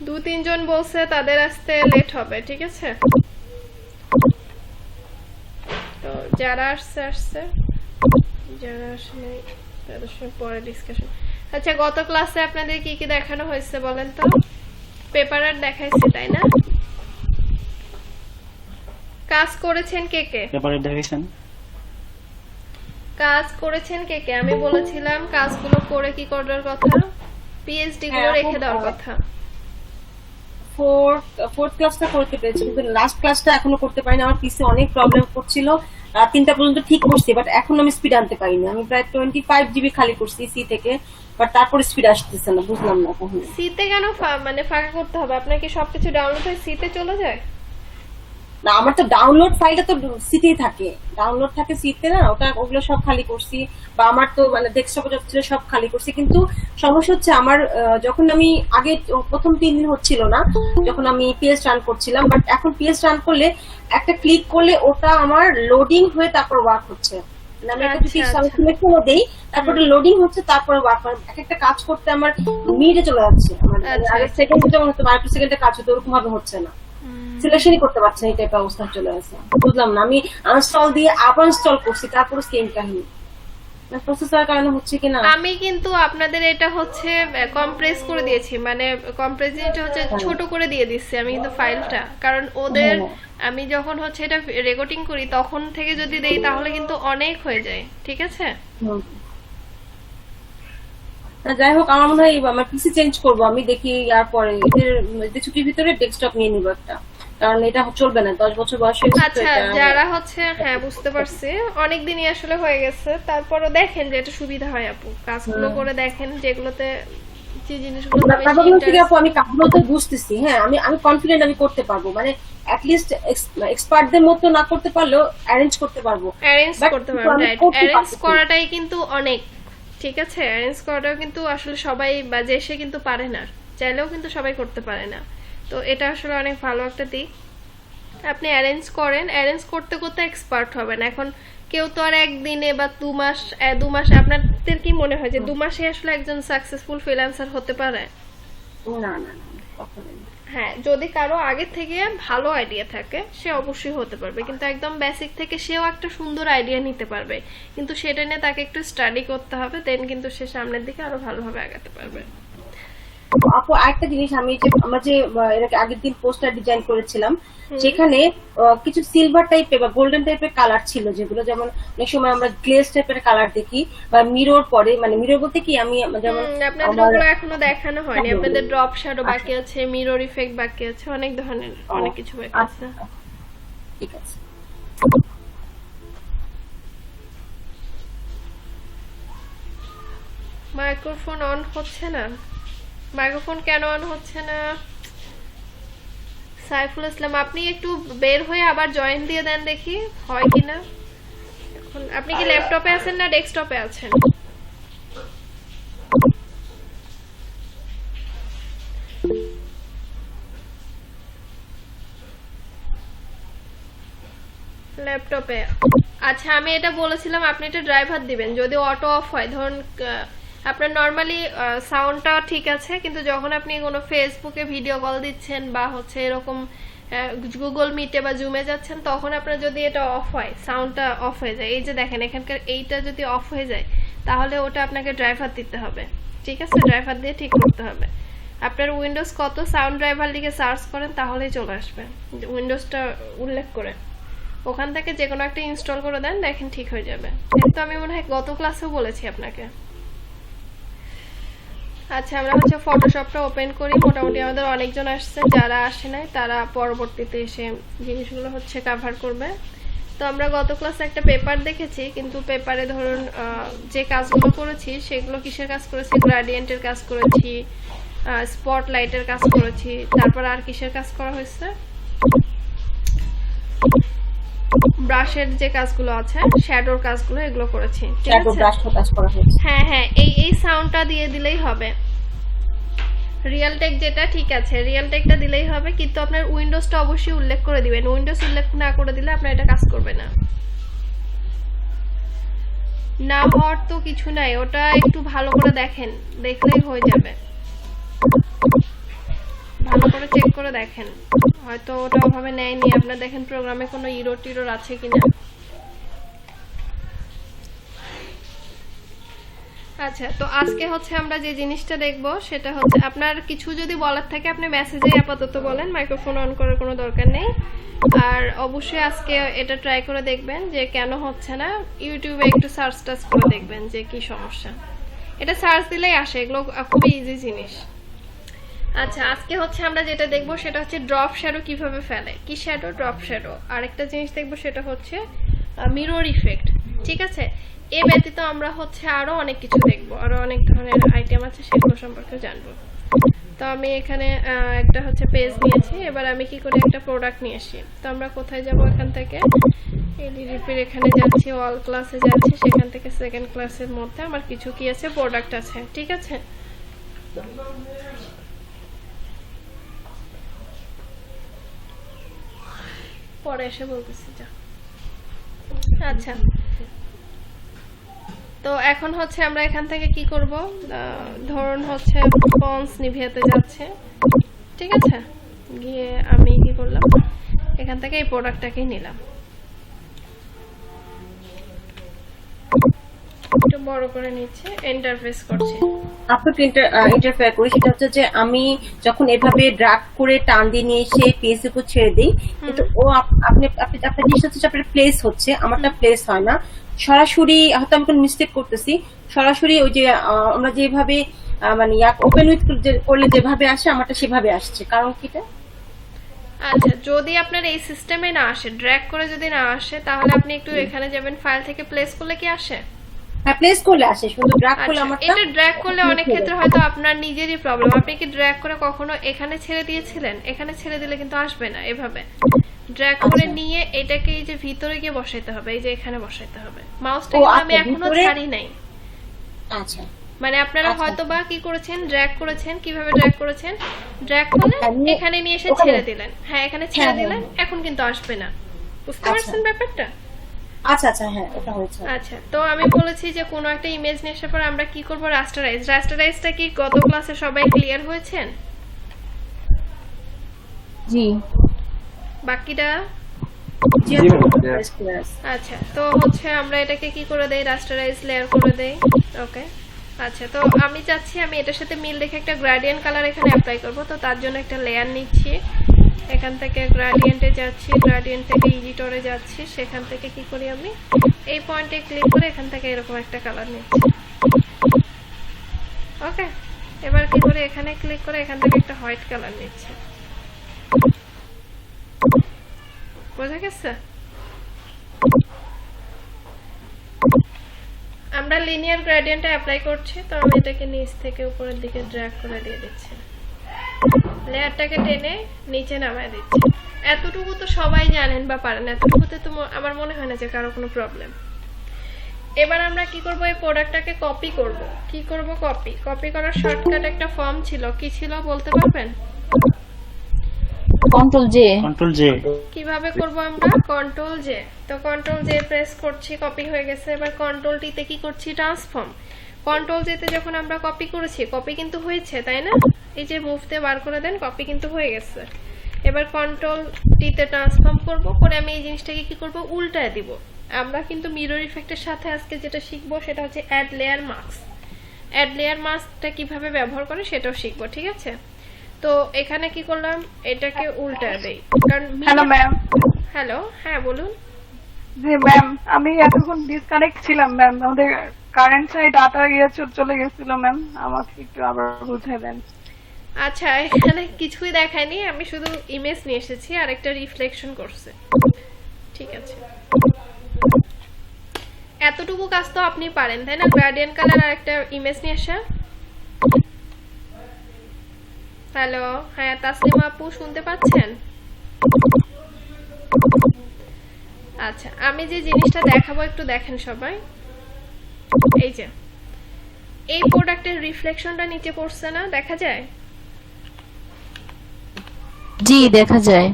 2-3 জন বলছে তাদের আসতে লেট হবে, ঠিক আছে? তো যারা আসছে আসছে, যারা আসলে তাদের সঙ্গে পরে ডিসকাশন। আচ্ছা, গত ক্লাসে আপনাদের কি কি দেখানো হয়েছে বলেন তো? পেপার আর দেখাইছি তাই না? কাজ করেছেন কে কে? পেপারে দেখাইছেন? কাজ করেছেন কে কে? আমি বলেছিলাম কাজগুলো করে কি করার কথা, পিএইচডি গুলো রেখে দেওয়ার কথা। ফোর্থ ক্লাসটা করতে পেরেছি, কিন্তু লাস্ট ক্লাসটা এখনো করতে পারিনি। আমার পিসি অনেক প্রবলেম করছিল। 3টা পর্যন্ত ঠিক করছি, বাট এখন আমি স্পিড আনতে পারিনি। আমি প্রায় 25 GB খালি করছি সি থেকে, বাট তারপরে স্পিড আসতেছে না, বুঝলাম না কখনো। সিতে কেন মানে ফাঁকা করতে হবে? আপনার কি সবকিছু ডাউনলোড হয়ে সিতে চলে যায়? না, আমার তো ডাউনলোড ফাইলটা তো সিতেই থাকে, ডাউনলোড থাকে সিতে না, ওগুলো সব খালি করছি। বা আমার তো মানে ডেস্কটপে যত ছিল সব খালি করছি, কিন্তু সমস্যা হচ্ছে আমার যখন আমি আগে প্রথম 3 দিন হচ্ছিল না, যখন আমি পিএস রান করছিলাম, বাট এখন পিএস রান করলে একটা ক্লিক করলে ওটা আমার লোডিং হয়ে তারপর ওয়ার্ক হচ্ছে। মানে আমি একটা পিস সিলেক্ট করে দেই, তারপরে লোডিং হচ্ছে, তারপরে ওয়ার্ক করে। এক একটা কাজ করতে আমার মিনিটে চলে যাচ্ছে, আমার আগে সেকেন্ডে যেমন হতো 12 সেকেন্ডে কাজ হতো, ওরকম ভাবে হচ্ছে না, সিলেকশনই করতে পারছি না, এই টাইপের অবস্থা চলে আসে। বুঝলাম না, আমি আনস্টল দিয়ে আবার ইনস্টল করছি, তারপরে সেম কাহিনী। প্রসেসরের কারণে হচ্ছে কিনা। আমি কিন্তু আপনাদের এটা হচ্ছে কম্প্রেস করে দিয়েছি, মানে কম্প্রেসটা হচ্ছে ছোট করে দিয়ে দিচ্ছি আমি কিন্তু ফাইলটা, কারণ ওদের আমি যখন হচ্ছে এটা রেকর্ডিং করি তখন থেকে যদি দেই তাহলে কিন্তু অনেক হয়ে যায়, ঠিক আছে? যাই হোক, আমার মনে হয় আমার পিসি চেঞ্জ করবো আমি, দেখি ইয়ার পরে এদের ছুটির ভিতরে ডেস্কটপ নিয়ে নিবো একটা, কারণ এটা চলবে না, 10 বছর বয়স হয়েছে। আচ্ছা, যারা হচ্ছে, হ্যাঁ বুঝতে পারছি, অনেকদিনই আসলে হয়ে গেছে, তারপরও দেখেন যে এটা সুবিধা হয় আপু, কাজগুলো করে দেখেন যেগুলোতে যে জিনিসগুলো আমি কাজগুলো তো বুঝতেছি, হ্যাঁ আমি আমি কনফিডেন্ট আমি করতে পারবো, মানে অ্যাটলিস্ট এক্সপার্টদের মতো না করতে পারলেও অ্যারেঞ্জ করতে পারবো। অ্যারেঞ্জ করতে পারবেন, রাইট? অ্যারেঞ্জ করাটাই কিন্তু অনেক, ঠিক আছে? অ্যারেঞ্জ করাটাও কিন্তু আসলে সবাই বা যে সে কিন্তু পারে না, চাইলেও কিন্তু সবাই করতে পারে না। তো এটা আসলে অনেক ভালো একটা দিক। আপনি অ্যারেঞ্জ করেন, অ্যারেঞ্জ করতে করতে এক্সপার্ট হবেন। এখন কেউ তো আর একদিনে বা 2 মাস আপনাদের কি মনে হয় যে 2 মাসে আসলে একজন সাকসেসফুল ফ্রিল্যান্সার হতে পারে? না না না, কখনোই না। হ্যাঁ, যদি কারো আগে থেকে ভালো আইডিয়া থাকে সে অবশ্যই হতে পারবে, কিন্তু একদম বেসিক থেকে সেও একটা সুন্দর আইডিয়া নিতে পারবে, কিন্তু সেটা নিয়ে তাকে একটু স্টাডি করতে হবে, দেন কিন্তু সে সামনের দিকে আরো ভালোভাবে আগাতে পারবে। আপু আরেকটা জিনিস, আমি যে আমরা যে এর আগের দিন পোস্টার ডিজাইন করেছিলাম, সেখানে কিছু সিলভার টাইপের বা গোল্ডেন টাইপের কালার ছিল, যেগুলো যেমন অনেক সময় আমরা গ্লেজ টাইপের কালার দেখি, বা মিরর পরে, মানে মিরর বলতে কি, আমি যেমন আপনাদের ওগুলো এখনো দেখানো হয়নি, আপনাদের ড্রপ শ্যাডো বাকি আছে, মিরর ইফেক্ট বাকি আছে, অনেক ধরনের অনেক কিছু বাকি আছে। ঠিক আছে। মাইক্রোফোন অন হচ্ছে না, মাইক্রোফোন কেন অন হচ্ছে না? সাইফুল ইসলাম, আপনি একটু বের হয়ে আবার জয়েন দিয়ে দেন, দেখি হয় কিনা। এখন আপনি কি ল্যাপটপে আছেন না ডেস্কটপে আছেন? ল্যাপটপে। আচ্ছা, আমি এটা বলেছিলাম আপনি এটা ড্রাইভার দিবেন, যদি অটো অফ হয়, ধরুন আপনার নর্মালি সাউন্ডটা ঠিক আছে, কিন্তু যখন আপনি কোনো ফেসবুকে ভিডিও কল দিচ্ছেন বা হচ্ছে এরকম গুগল মিটে বা জুমে যাচ্ছেন, তখন আপনার যদি এটা অফ হয়, সাউন্ডটা অফ হয়ে যায়, এই যে দেখেন এখানকার এইটা যদি অফ হয়ে যায়, তাহলে ওটা আপনাকে ড্রাইভার দিতে হবে, ঠিক আছে? ড্রাইভার দিয়ে ঠিক করতে হবে। আপনার উইন্ডোজ কত, সাউন্ড ড্রাইভার লিখে সার্চ করেন তাহলেই চলে আসবে, উইন্ডোজটা উল্লেখ করে ওখান থেকে যে কোনো একটা ইনস্টল করে দেন, দেখেন ঠিক হয়ে যাবে। তো আমি মনে হয় গত ক্লাসেও বলেছি আপনাকে। আচ্ছা, আমরা হচ্ছে ফটোশপটা ওপেন করি। মোটামুটি আমাদের অনেকজন আসছে, যারা আসে নাই তারা পরবর্তীতে এসে জিনিসগুলো হচ্ছে কভার করবে। তো আমরা গত ক্লাসে একটা পেপার দেখেছি, কিন্তু পেপারে ধরুন যে কাজগুলো করেছি সেগুলো কিসের কাজ করেছি, গ্রেডিয়েন্টের কাজ করেছি, স্পটলাইটের কাজ করেছি, তারপর আর কিসের কাজ করা হয়েছে, ব্রাশের যে কাজগুলো আছে, শ্যাডোর কাজগুলো, এগুলো করেছি, ঠিক আছে? হ্যাঁ হ্যাঁ, এই সাউন্ডটা দিয়ে দিলেই হবে। রিয়েল টেক যেটা, ঠিক আছে, রিয়েল টেকটা দিলেই হবে, কিন্তু আপনার উইন্ডোজটা অবশ্যই উল্লেখ করে দিবেন। উইন্ডোজ উল্লেখ না করে দিলে আপনার এটা কাজ করবে না। না হওয়ার তো কিছু নাই, ওটা একটু ভালো করে দেখেন, দেখলেই হয়ে যাবে। চেক করে দেখেন, হয়তো ওটা ওভাবে নেয়নি। আপনার দেখেন প্রোগ্রামে কোনো ইরর টিরর আছে কিনা। আচ্ছা, তো আজকে হচ্ছে আমরা যে জিনিসটা দেখব সেটা হচ্ছে, আপনার কিছু যদি বলার থাকে আপনি মেসেজে আপাতত বলেন, মাইক্রোফোন অন করার কোনো দরকার নেই। আর অবশ্যই আজকে এটা ট্রাই করে দেখবেন যে কেন হচ্ছে না। ইউটিউবে একটু সার্চ টাচ করে দেখবেন যে কি সমস্যা। এটা সার্চ দিলেই আসে, এগুলো খুবই ইজি জিনিস। আচ্ছা, আজকে হচ্ছে আমরা যেটা দেখব সেটা হচ্ছে ড্রপ শ্যাডো কিভাবে ফেলে। কি শ্যাডো? Drop shadow. আরেকটা জিনিস দেখব সেটা হচ্ছে মিরর ইফেক্ট। ঠিক আছে, এ ব্যতীত আমরা হচ্ছে আরো অনেক কিছু দেখব, আরো অনেক ধরনের আইটেম আছে, সেগুলো সম্পর্কে জানবো। তো আমি এখানে একটা হচ্ছে পেজ নিয়েছি। এবার আমি কি করি, একটা প্রোডাক্ট নিয়ে আসি। তো আমরা কোথায় যাব? এখান থেকে এলইডিপির এখানে যাচ্ছি, অল ক্লাসে যাচ্ছি, সেখান থেকে সেকেন্ড ক্লাসের মধ্যে আমার কিছু কি আছে, প্রোডাক্ট আছে। ঠিক আছে, পরে এসে বলতেছি যা। আচ্ছা, তো এখন হচ্ছে আমরা এখান থেকে কি করব, ধরুন হচ্ছে পন্স নিভিয়াতে যাচ্ছে। ঠিক আছে, গিয়ে আমি কি করলাম, এখান থেকে এই প্রোডাক্টটাকেই নিলাম, একটু বড় করে নিচ্ছে, ইন্টারফেস করছি। আপনাকে ইন্টারফেয়ার করি, সেটা হচ্ছে যে আমি যখন এভাবে ড্রাগ করে টান দিয়ে নিয়ে এসে পেজের উপর ছেড়ে দিই, কিন্তু ও আপনি আপনার জিনিসটা হচ্ছে আপনার প্লেস হচ্ছে, আমারটা প্লেস হয় না। সরাসরি হয়তো আমি কোনো মিস্টেক করতেছি, সরাসরি ওই যে আমরা যেভাবে মানে ওপেন উইথ করলে যেভাবে আসে, আমারটা সেভাবে আসছে। কারণ কিটা? আচ্ছা, যদি আপনার এই সিস্টেমে না আসে, ড্র্যাগ করে যদি না আসে, তাহলে আপনি একটু এখানে যাবেন, ফাইল থেকে প্লেস করলে কি আসে? হ্যাঁ, প্লেস করলে আসে, শুধু ড্রাগ করলে আমারটা। এটা ড্র্যাগ করলে অনেক ক্ষেত্রে হয়তো আপনার নিজেরই প্রবলেম। আপনি কি ড্র্যাগ করে কখনো এখানে ছেড়ে দিয়েছিলেন? এখানে ছেড়ে দিলে কিন্তু আসবে না। এভাবে ড্র্যাগ করে নিয়ে এটাকে এই যে ভিতরে গিয়ে বসাইতে হবে, এই যে এখানে বসাইতে হবে। মাউসটা আমি এখনো ছাড়ি নাই। আচ্ছা, মানে আপনারা হয়তো বা কি করেছেন, ড্র্যাগ করেছেন। কিভাবে ড্র্যাগ করেছেন? ড্র্যাগ করলেন, এখানে নিয়ে এসে ছেড়ে দিলেন। হ্যাঁ, এখানে ছেড়ে দিলেন, এখন কিন্তু আসবে না। বুঝতে পারছেন ব্যাপারটা? আচ্ছা আচ্ছা, হ্যাঁ, ওটা হয়েছে। আচ্ছা, তো আমি বলেছি যে কোনো একটা ইমেজ নিয়ে আসার পর আমরা কি করব, রাস্টারাইজ। রাস্টারাইজটা কি গত ক্লাসে সবাই ক্লিয়ার হয়েছেন? জি। বাকিটা? আচ্ছা, তো হচ্ছে আমরা এটাকে কি করে দেই, রাস্টারাইজ লেয়ার করে দেই। ওকে, আচ্ছা, তো আমি চাচ্ছি আমি এটার সাথে মিল রেখে একটা গ্রেডিয়েন্ট কালার এখানে অ্যাপ্লাই করব। তো তার জন্য একটা লেয়ার নিচ্ছি, এখান থেকে গ্রেডিয়েন্টে যাচ্ছি, গ্রেডিয়েন্ট থেকে এডিটরে যাচ্ছি, সেখান থেকে কি করি, আমি এই পয়েন্টে ক্লিক করে এখান থেকে এরকম একটা কালার নিচ্ছি। ওকে, এবার কি করে, এখানে ক্লিক করে এখান থেকে একটা হোয়াইট কালার নিচ্ছি। বোঝা গেছে? আমরা লিনিয়ার গ্রেডিয়েন্টে অ্যাপ্লাই করছি। তো আমি এটাকে নিচ থেকে উপরের দিকে ড্র্যাগ করে দিয়ে দিচ্ছি, লেয়ারটাকে টেনে নিচে নামায় দিচ্ছি। এতটুকু তো সবাই জানেন বা পারেন, এতটুকুতে তো আমার মনে হয় না যে কারো কোনো প্রবলেম। এবার আমরা কি করব, এই প্রোডাক্টটাকে কপি করব। কি করব? কপি করার শর্টকাট একটা ফর্ম ছিল, কি ছিল বলতে পারবেন? Control J. কিভাবে করব আমরা? Control J. তো কন্ট্রোল জে প্রেস করছি, কপি হয়ে গেছে। এবার কন্ট্রোল টি তে কি করছি, ট্রান্সফর্ম। কন্ট্রোল জে তে যখন আমরা কপি করেছি, কপি কিন্তু হয়েছে, তাই না? এই যে মুভতে বার করে দেন, কপি কিন্তু হয়ে গেছে। এবার কন্ট্রোল টি তে ট্রান্সফর্ম করব, করে আমি এই জিনিসটাকে কি করব, উল্টায় দিব। আমরা কিন্তু মিরর ইফেক্টের সাথে আজকে যেটা শিখবো সেটা হচ্ছে add layer mask. Add layer মাস্কটা কিভাবে ব্যবহার করে সেটাও শিখবো। ঠিক আছে, তো এখানে কি করলাম, এটাকে উল্টায় দেই, কারণ হ্যালো ম্যাম। হ্যালো, হ্যাঁ বলুন। জি ম্যাম, আমি এতক্ষণ ডিসকানেক্ট ছিলাম ম্যাম, আমাদের কারেন্ট সাইড ডাটা চলে গেছিল ম্যাম, আমাকে একটু আবার বুঝিয়ে দেন। আচ্ছা, এখানে কিছুই দেখায়নি, আমি শুধু ইমেজ নিয়ে এসেছি আর একটা রিফ্লেকশন করছে। ঠিক আছে, এতটুকু কাজ তো আপনি পারেন, তাই না? গ্রেডিয়েন্ট কালার আর একটা ইমেজ নিয়ে আসা। হ্যালো, হ্যাঁ তাসলিমা আপু, শুনতে পাচ্ছেন? আচ্ছা, আমি যে জিনিসটা দেখাবো একটু দেখেন সবাই। এই যে এই প্রোডাক্টের রিফ্লেকশনটা নিচে পড়ছে না, দেখা যায়? জি, দেখা যায়।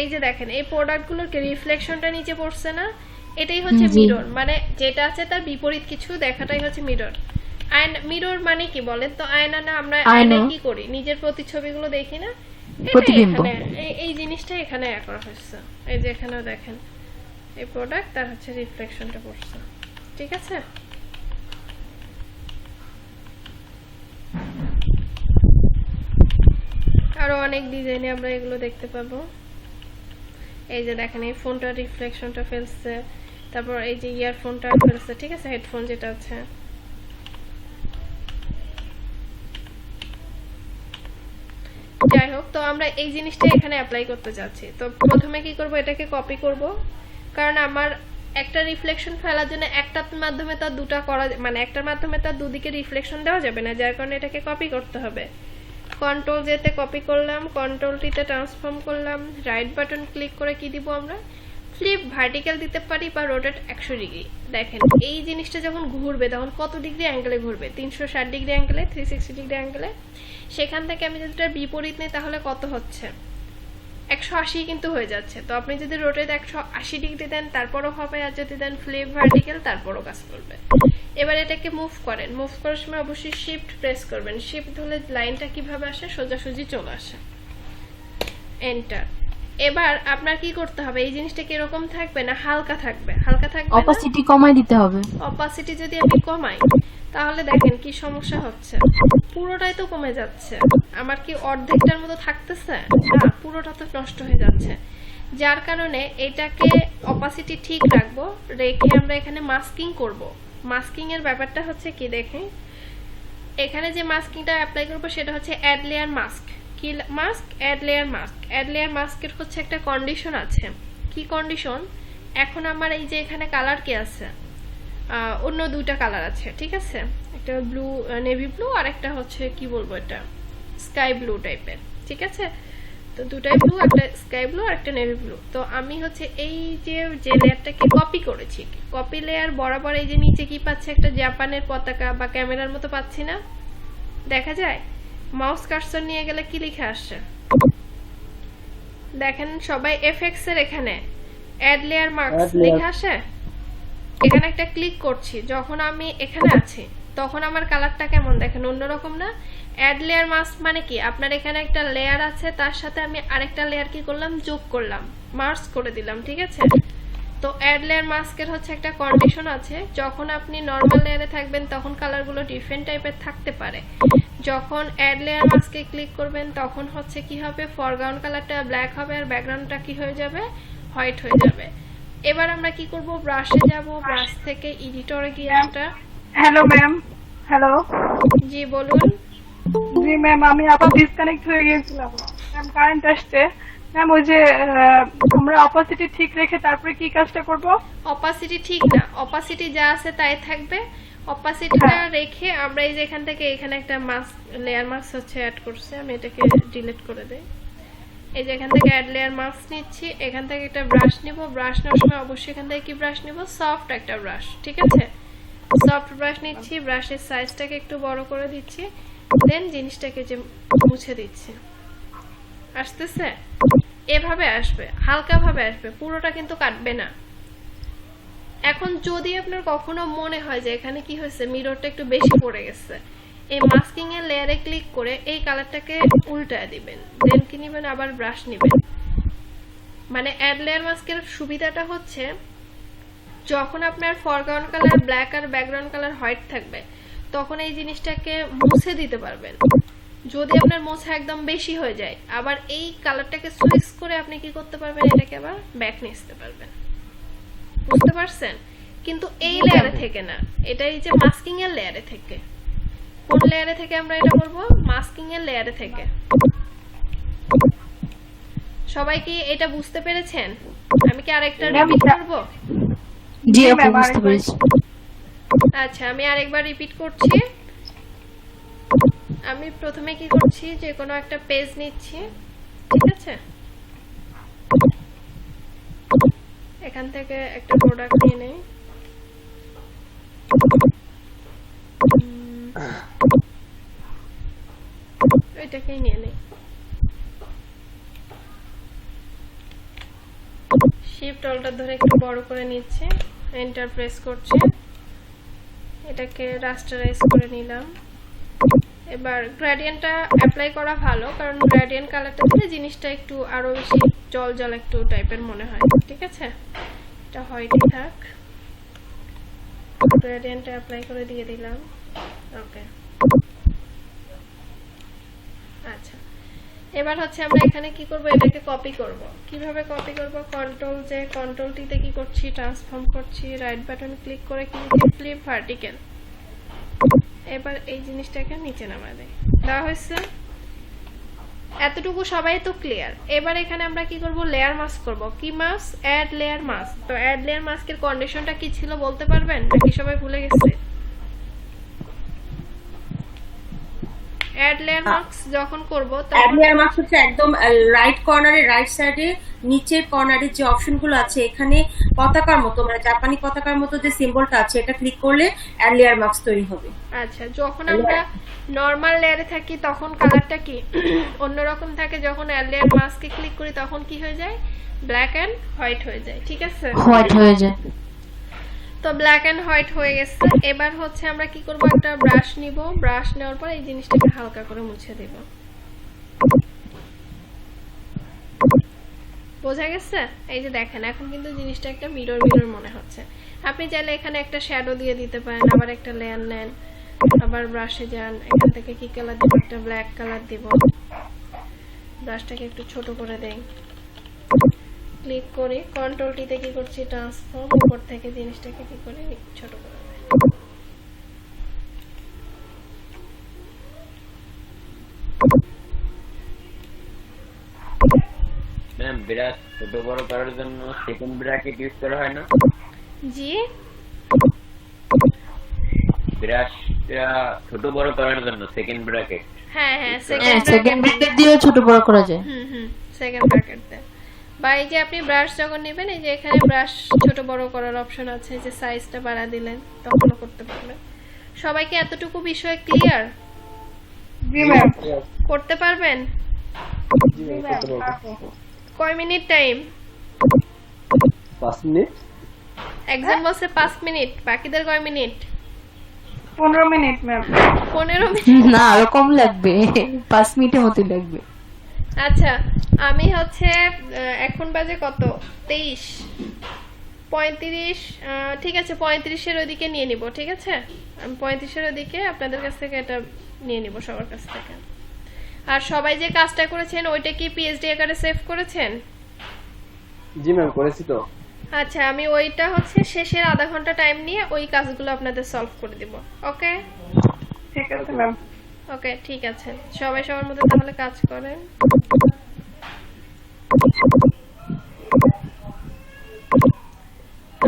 এই যে দেখেন, এই প্রোডাক্টগুলোর রিফ্লেকশনটা নিচে পড়ছে না, এটাই হচ্ছে মিরর। মানে যেটা আছে তার বিপরীত কিছু দেখাটাই হচ্ছে মিরর। আয়না মিরর মানে কি বলেন তো? আয়না না, আমরা আয়না। আয়নায় কি করি, নিজের প্রতিছবিগুলো দেখি না? এটা প্রতিবিম্ব। এখানে এই জিনিসটা এখানে করা হয়েছে। এই যে এখানেও দেখেন এই প্রোডাক্ট তার হচ্ছে রিফ্লেকশনটা পড়ছে, ঠিক আছে? আরো অনেক ডিজাইনে আমরা এগুলো দেখতে পাবো। এই যে দেখেন এই ফোনটা রিফ্লেকশনটা ফেলছে, তারপর এই যে ইয়ারফোনটা ফেলছে, ঠিক আছে, হেডফোন যেটা আছে। যাই হোক, তো আমরা এই জিনিসটা এখানে অ্যাপ্লাই করতে যাচ্ছি। তো প্রথমে কি করব, এটাকে কপি করব, কারণ আমার একটা রিফ্লেকশন ফেলার জন্য একটার মাধ্যমে তার দুটো করা, মানে একটার মাধ্যমে তার দুদিকে রিফ্লেকশন দেওয়া যাবে না, যার কারণে এটাকে কপি করতে হবে। কন্ট্রোল জেতে কপি করলাম, কন্ট্রোল টিতে ট্রান্সফর্ম করলাম, রাইট বাটন ক্লিক করে কি দিব আমরা, ফ্লিপ ভার্টিক্যাল দিতে পারি বা রোটেট 100 ডিগ্রি। দেখেন এই জিনিসটা যখন ঘুরবে তখন কত ডিগ্রি অ্যাঙ্গেলে ঘুরবে, 360 ডিগ্রি অ্যাঙ্গেলে, 360 ডিগ্রি অ্যাঙ্গেলে। সেখান থেকে আমি যদি এটার বিপরীত নিই তাহলে কত হচ্ছে, 180 কিন্তু হয়ে যাচ্ছে। তো আপনি যদি রোটেট 180 ডিগ্রি দেন তারপরও হবে, আর যদি দেন ফ্লিপ ভার্টিক্যাল তারপরও কাজ করবে। এবার এটাকে মুভ করেন, মুভ করার সময় অবশ্যই শিফট প্রেস করবেন। শিফট হলে লাইনটা কিভাবে আসে, সোজাসুজি চলে আসে, এন্টার। এবার আপনার কি করতে হবে, এই জিনিসটা কি এরকম থাকবে না হালকা থাকবে? হালকা থাকবে না? অপাসিটি কমাই দিতে হবে। অপাসিটি যদি আমি কমাই তাহলে দেখেন কি সমস্যা হচ্ছে, পুরোটাই তো কমে যাচ্ছে। আমার কি অর্ধেকটার মতো থাকতেছে না, পুরোটা তো নষ্ট হয়ে যাচ্ছে। যার কারণে এটাকে অপাসিটি ঠিক রাখবো, রেখে আমরা এখানে মাস্কিং করব। মাস্কিং এর ব্যাপারটা হচ্ছে কি দেখেন, এখানে যে মাস্কিংটা অ্যাপ্লাই করব সেটা হচ্ছে অ্যাড লেয়ার মাস্ক। কি মাস্ক? Add layer mask. Add layer মাস্কের হচ্ছে একটা কন্ডিশন আছে। কি কন্ডিশন? এখন আমার এই যে এখানে কালার কি আছে, অন্য দুইটা কালার আছে, ঠিক আছে, একটা ব্লু, নেভি ব্লু, আর একটা হচ্ছে কি বলবো, এটা স্কাই ব্লু টাইপের, ঠিক আছে। তো দুটাই ব্লু, একটা স্কাই ব্লু আর একটা নেভি ব্লু। তো আমি হচ্ছে এই যে লেয়ারটাকে কপি করেছি, কপি লেয়ার বরাবর এই যে নিচে কি পাচ্ছে, একটা জাপানের পতাকা বা ক্যামেরার মতো পাচ্ছি না, দেখা যায়? মাউস কার্সর নিয়ে গেলে কি লিখে আসছে দেখেন সবাই, এফএক্স এর এখানে অ্যাড লেয়ার মাস্ক লেখা আসে। এখানে একটা ক্লিক করছি, যখন আমি এখানে আছি তখন আমার কালারটা কেমন দেখেন, অন্যরকম না? অ্যাড লেয়ার মাস্ক মানে কি, আপনার এখানে একটা লেয়ার আছে, তার সাথে আমি আরেকটা লেয়ার কি করলাম, যোগ করলাম, মার্জ করে দিলাম, ঠিক আছে। তো অ্যাড লেয়ার মাস্কের হচ্ছে একটা কন্ডিশন আছে, যখন আপনি নরমাল লেয়ারে থাকবেন তখন কালারগুলো ডিফারেন্ট টাইপের থাকতে পারে। যখন অ্যাড লেয়ার মাস্কে ক্লিক করবেন তখন হচ্ছে কি হবে, ফরগ্রাউন্ড কালারটা ব্ল্যাক হবে আর ব্যাকগ্রাউন্ডটা কি হয়ে যাবে, হোয়াইট হয়ে যাবে। এবার আমরা কি করব, ব্রাশে যাব, ব্রাশ থেকে এডিটরে গিয়ে একটা, হ্যালো ম্যাম। হ্যালো। জি বলুন। জি ম্যাম, আমি আবার ডিসকানেক্ট হয়ে গিয়েছিলাম ম্যাম, কারেন্ট আসছে। ম্যাম ওই যে আমরা অপাসিটি ঠিক রেখে তারপরে কি কাজটা করব? অপাসিটি ঠিক না, অপাসিটি যা আছে তাই থাকবে। অপাসিটিটা রেখে আমরা এই যে এখান থেকে এখানে একটা মাস্ক, লেয়ার মাস্ক হচ্ছে অ্যাড করছে, আমি এটাকে ডিলিট করে দেই। এই যে এখান থেকে অ্যাড লেয়ার মাস্ক নিচ্ছি, এখান থেকে একটা ব্রাশ নিব, ব্রাশ নেওয়ার সময় অবশ্যই এখান থেকে কি ব্রাশ নিব, সফট একটা ব্রাশ, ঠিক আছে। সফট ব্রাশ নিচ্ছি, ব্রাশের সাইজটাকে একটু বড় করে দিচ্ছি, দেন জিনিসটাকে যে মুছে দিচ্ছি, আসতেছে এভাবে আসবে, হালকা ভাবে আসবে, পুরোটা কিন্তু কাটবে না। এখন যদি আপনার কখনো মনে হয় যে এখানে কি হয়েছে, মিররটা একটু বেশি পড়ে গেছে, এই মাস্কিং এর লেয়ারে ক্লিক করে এই কালারটাকে উল্টায় দিবেন, দেন কি নেবেন, আবার ব্রাশ নেবেন। মানে অ্যাড লেয়ার মাস্কের সুবিধাটা হচ্ছে যখন আপনার ফরগ্রাউন্ড কালার ব্ল্যাক আর ব্যাকগ্রাউন্ড কালার হোয়াইট থাকবে তখন এই জিনিসটাকে মুছে দিতে পারবেন। যদি আপনার মোছা একদম বেশি হয়ে যায়, আবার এই কালারটাকে সুইচ করে আপনি কি করতে পারবেন, এটাকে আবার ব্যাক নিতে পারবেন, বুঝতে পারছেন? কিন্তু এই লেয়ারে থেকে না, এটা এই যে মাস্কিং এর লেয়ারে থেকে। কোন লেয়ারে থেকে আমরা এটা করব, মাস্কিং এর লেয়ারে থেকে। সবাই কি এটা বুঝতে পেরেছেন? আমি কি আরেকটা রিপিট করব? জি আপু বুঝতে পেরেছি। আচ্ছা আমি আরেকবার রিপিট করছি। আমি প্রথমে কি করছি, যে কোনো একটা পেজ নিচ্ছি, ঠিক আছে, এখান থেকে একটা প্রোডাক্ট নিয়ে নেই, এটাকেই নিয়ে নেই, শিফট অল্টার ধরে একটু বড় করে নিচ্ছে, এন্টার প্রেস করছি, এটাকে রাস্টারাইজ করে নিলাম। এবার গ্রেডিয়েন্টটা অ্যাপ্লাই করা ভালো, কারণ গ্রেডিয়েন্ট কালারটা দিলে জিনিসটা একটু আরো বেশি জল জল একটু টাইপের মনে হয়। ঠিক আছে, এটা হোয়াইটই থাক। গ্রেডিয়েন্টটা অ্যাপ্লাই করে দিয়ে দিলাম। ওকে, আচ্ছা এবার হচ্ছে আমরা এখানে কি করব, এটাকে কপি করব। কিভাবে কপি করব, কন্ট্রোল টিতে কি করছি, ট্রান্সফর্ম করছি, রাইট বাটন ক্লিক করে কি ফ্লিপ ভার্টিক্যাল। এবার এই জিনিসটাকে নিচে নামাই দেই, দেওয়া হয়েছে। এতটুকু সবাই তো ক্লিয়ার। এবার এখানে আমরা কি করব, লেয়ার মাস্ক করব। কি মাস্ক? Add layer mask. তো অ্যাড লেয়ার মাস্কের কন্ডিশনটা কি ছিল বলতে পারবেন নাকি সবাই ভুলে গেছে? অ্যাড লেয়ার মাস্ক যখন করব অ্যাড তখন লেয়ার মাস্ক হচ্ছে একদম রাইট কর্নারে, রাইট সাইডে নিচের কর্নারে যে অপশনগুলো আছে, এখানে পতাকার মতো মানে জাপানি পতাকার মতো যে সিম্বলটা আছে, এটা ক্লিক করলে অ্যাড লেয়ার মাস্ক তৈরি হবে। আচ্ছা, যখন আমরা নরমাল লেয়ারে থাকি তখন কালারটা কি অন্যরকম থাকে, যখন অ্যাড লেয়ার মাস্কে ক্লিক করি তখন কি হয়ে যায়, ব্ল্যাক এন্ড হোয়াইট হয়ে যায়। ঠিক আছে, হোয়াইট হয়ে যায়। তো ব্ল্যাক এন্ড হোয়াইট হয়ে গেছে। এবার হচ্ছে আমরা কি করব, একটা ব্রাশ নিব। ব্রাশ নেওয়ার পর এই জিনিসটাকে হালকা করে মুছে দেব। বোঝা গেছে? এই যে দেখেন, এখন কিন্তু জিনিসটা একটা মিরর মিরর মনে হচ্ছে। আপনি চাইলে এখানে একটা শ্যাডো দিয়ে দিতে পারেন, আবার একটা লেয়ার নেন, আবার ব্রাশে যান, এখান থেকে কি কালার দিব, একটা ব্ল্যাক কালার দিব। ব্রাশটাকে একটু ছোট করে দেই, ক্লিক করি, কন্ট্রোল টিতে কি করছি, ট্রান্সফর্ম, উপর থেকে জিনিসটাকে কি করে ছোট করে দেই। ম্যাম ব্রাশ ছোট বড় করার জন্য সেকেন্ড ব্র্যাকেট ইউজ করা হয় না? জি, ব্রাশটা ছোট বড় করার জন্য সেকেন্ড ব্র্যাকেট। হ্যাঁ হ্যাঁ, হ্যাঁ, সেকেন্ড ব্র্যাকেট দিয়ে ছোট বড় করা যায়। সেকেন্ড ব্র্যাকেট দেন। বা এই যে আপনি ব্রাশ যখন নেবেন, এই যে এখানে ব্রাশ ছোট বড় করার অপশন আছে, যে সাইজটা বাড়া দিলেন তখনও করতে পারবেন। সবাইকে এতটুকু বিষয় ক্লিয়ার? জি ম্যাম। করতে পারবেন? কয় মিনিট টাইম? 5 মিনিট। একজন বলছে 5 মিনিট, বাকিদের কয় মিনিট? 15 minute ma'am. 15 মিনিট? না, আরো কম লাগবে, 5 মিনিটের মতো লাগবে। আচ্ছা, আমি হচ্ছে এখন বাজে কত, 23, 35, ঠিক আছে 35-এর ওইদিকে নিয়ে নিব। ঠিক আছে, আমি 35-এর ওইদিকে আপনাদের কাছ থেকে এটা নিয়ে নিব, সবার কাছ থেকে। আর সবাই যে কাজটা করেছেন ওইটা কি পিএইচডি আকারে সেভ করেছেন? জি ম্যাম, করেছি তো। আচ্ছা, আমি ওইটা হচ্ছে শেষের আধা ঘন্টা টাইম নিয়ে ওই কাজগুলো আপনাদের সলভ করে দিব। ওকে ঠিক আছে ম্যাম। ওকে, ঠিক আছে, সবাই সবার মধ্যে তাহলে কাজ করেন।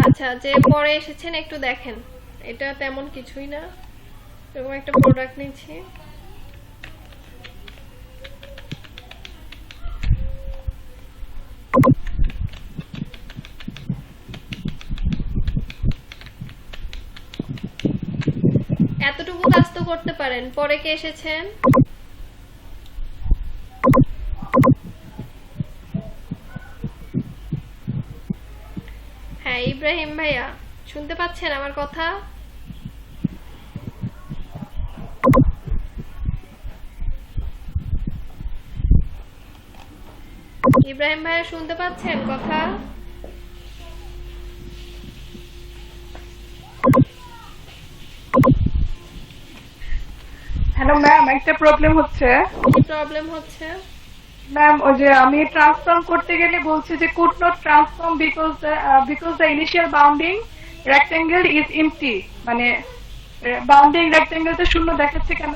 আচ্ছা, যে পরে এসেছেন একটু দেখেন, এটা তেমন কিছুই না, এরকম একটা প্রোডাক্ট নিচ্ছি। এতটুকু কাজ তো করতে পারেন। পরে কে এসেছেন? হ্যাঁ, ইব্রাহিম ভাইয়া, শুনতে পাচ্ছেন আমার কথা? ইব্রাহিম ভাইয়া শুনতে পাচ্ছেন কথা? হ্যালো ম্যাম, একটা প্রবলেম হচ্ছে। কি প্রবলেম হচ্ছে? ম্যাম, ওই যে আমি ট্রান্সফর্ম করতে গেলে বলছে যে could not transform because the initial bounding rectangle is empty, মানে বাউন্ডিং রেক্টেঙ্গেলটা শূন্য দেখাচ্ছে কেন?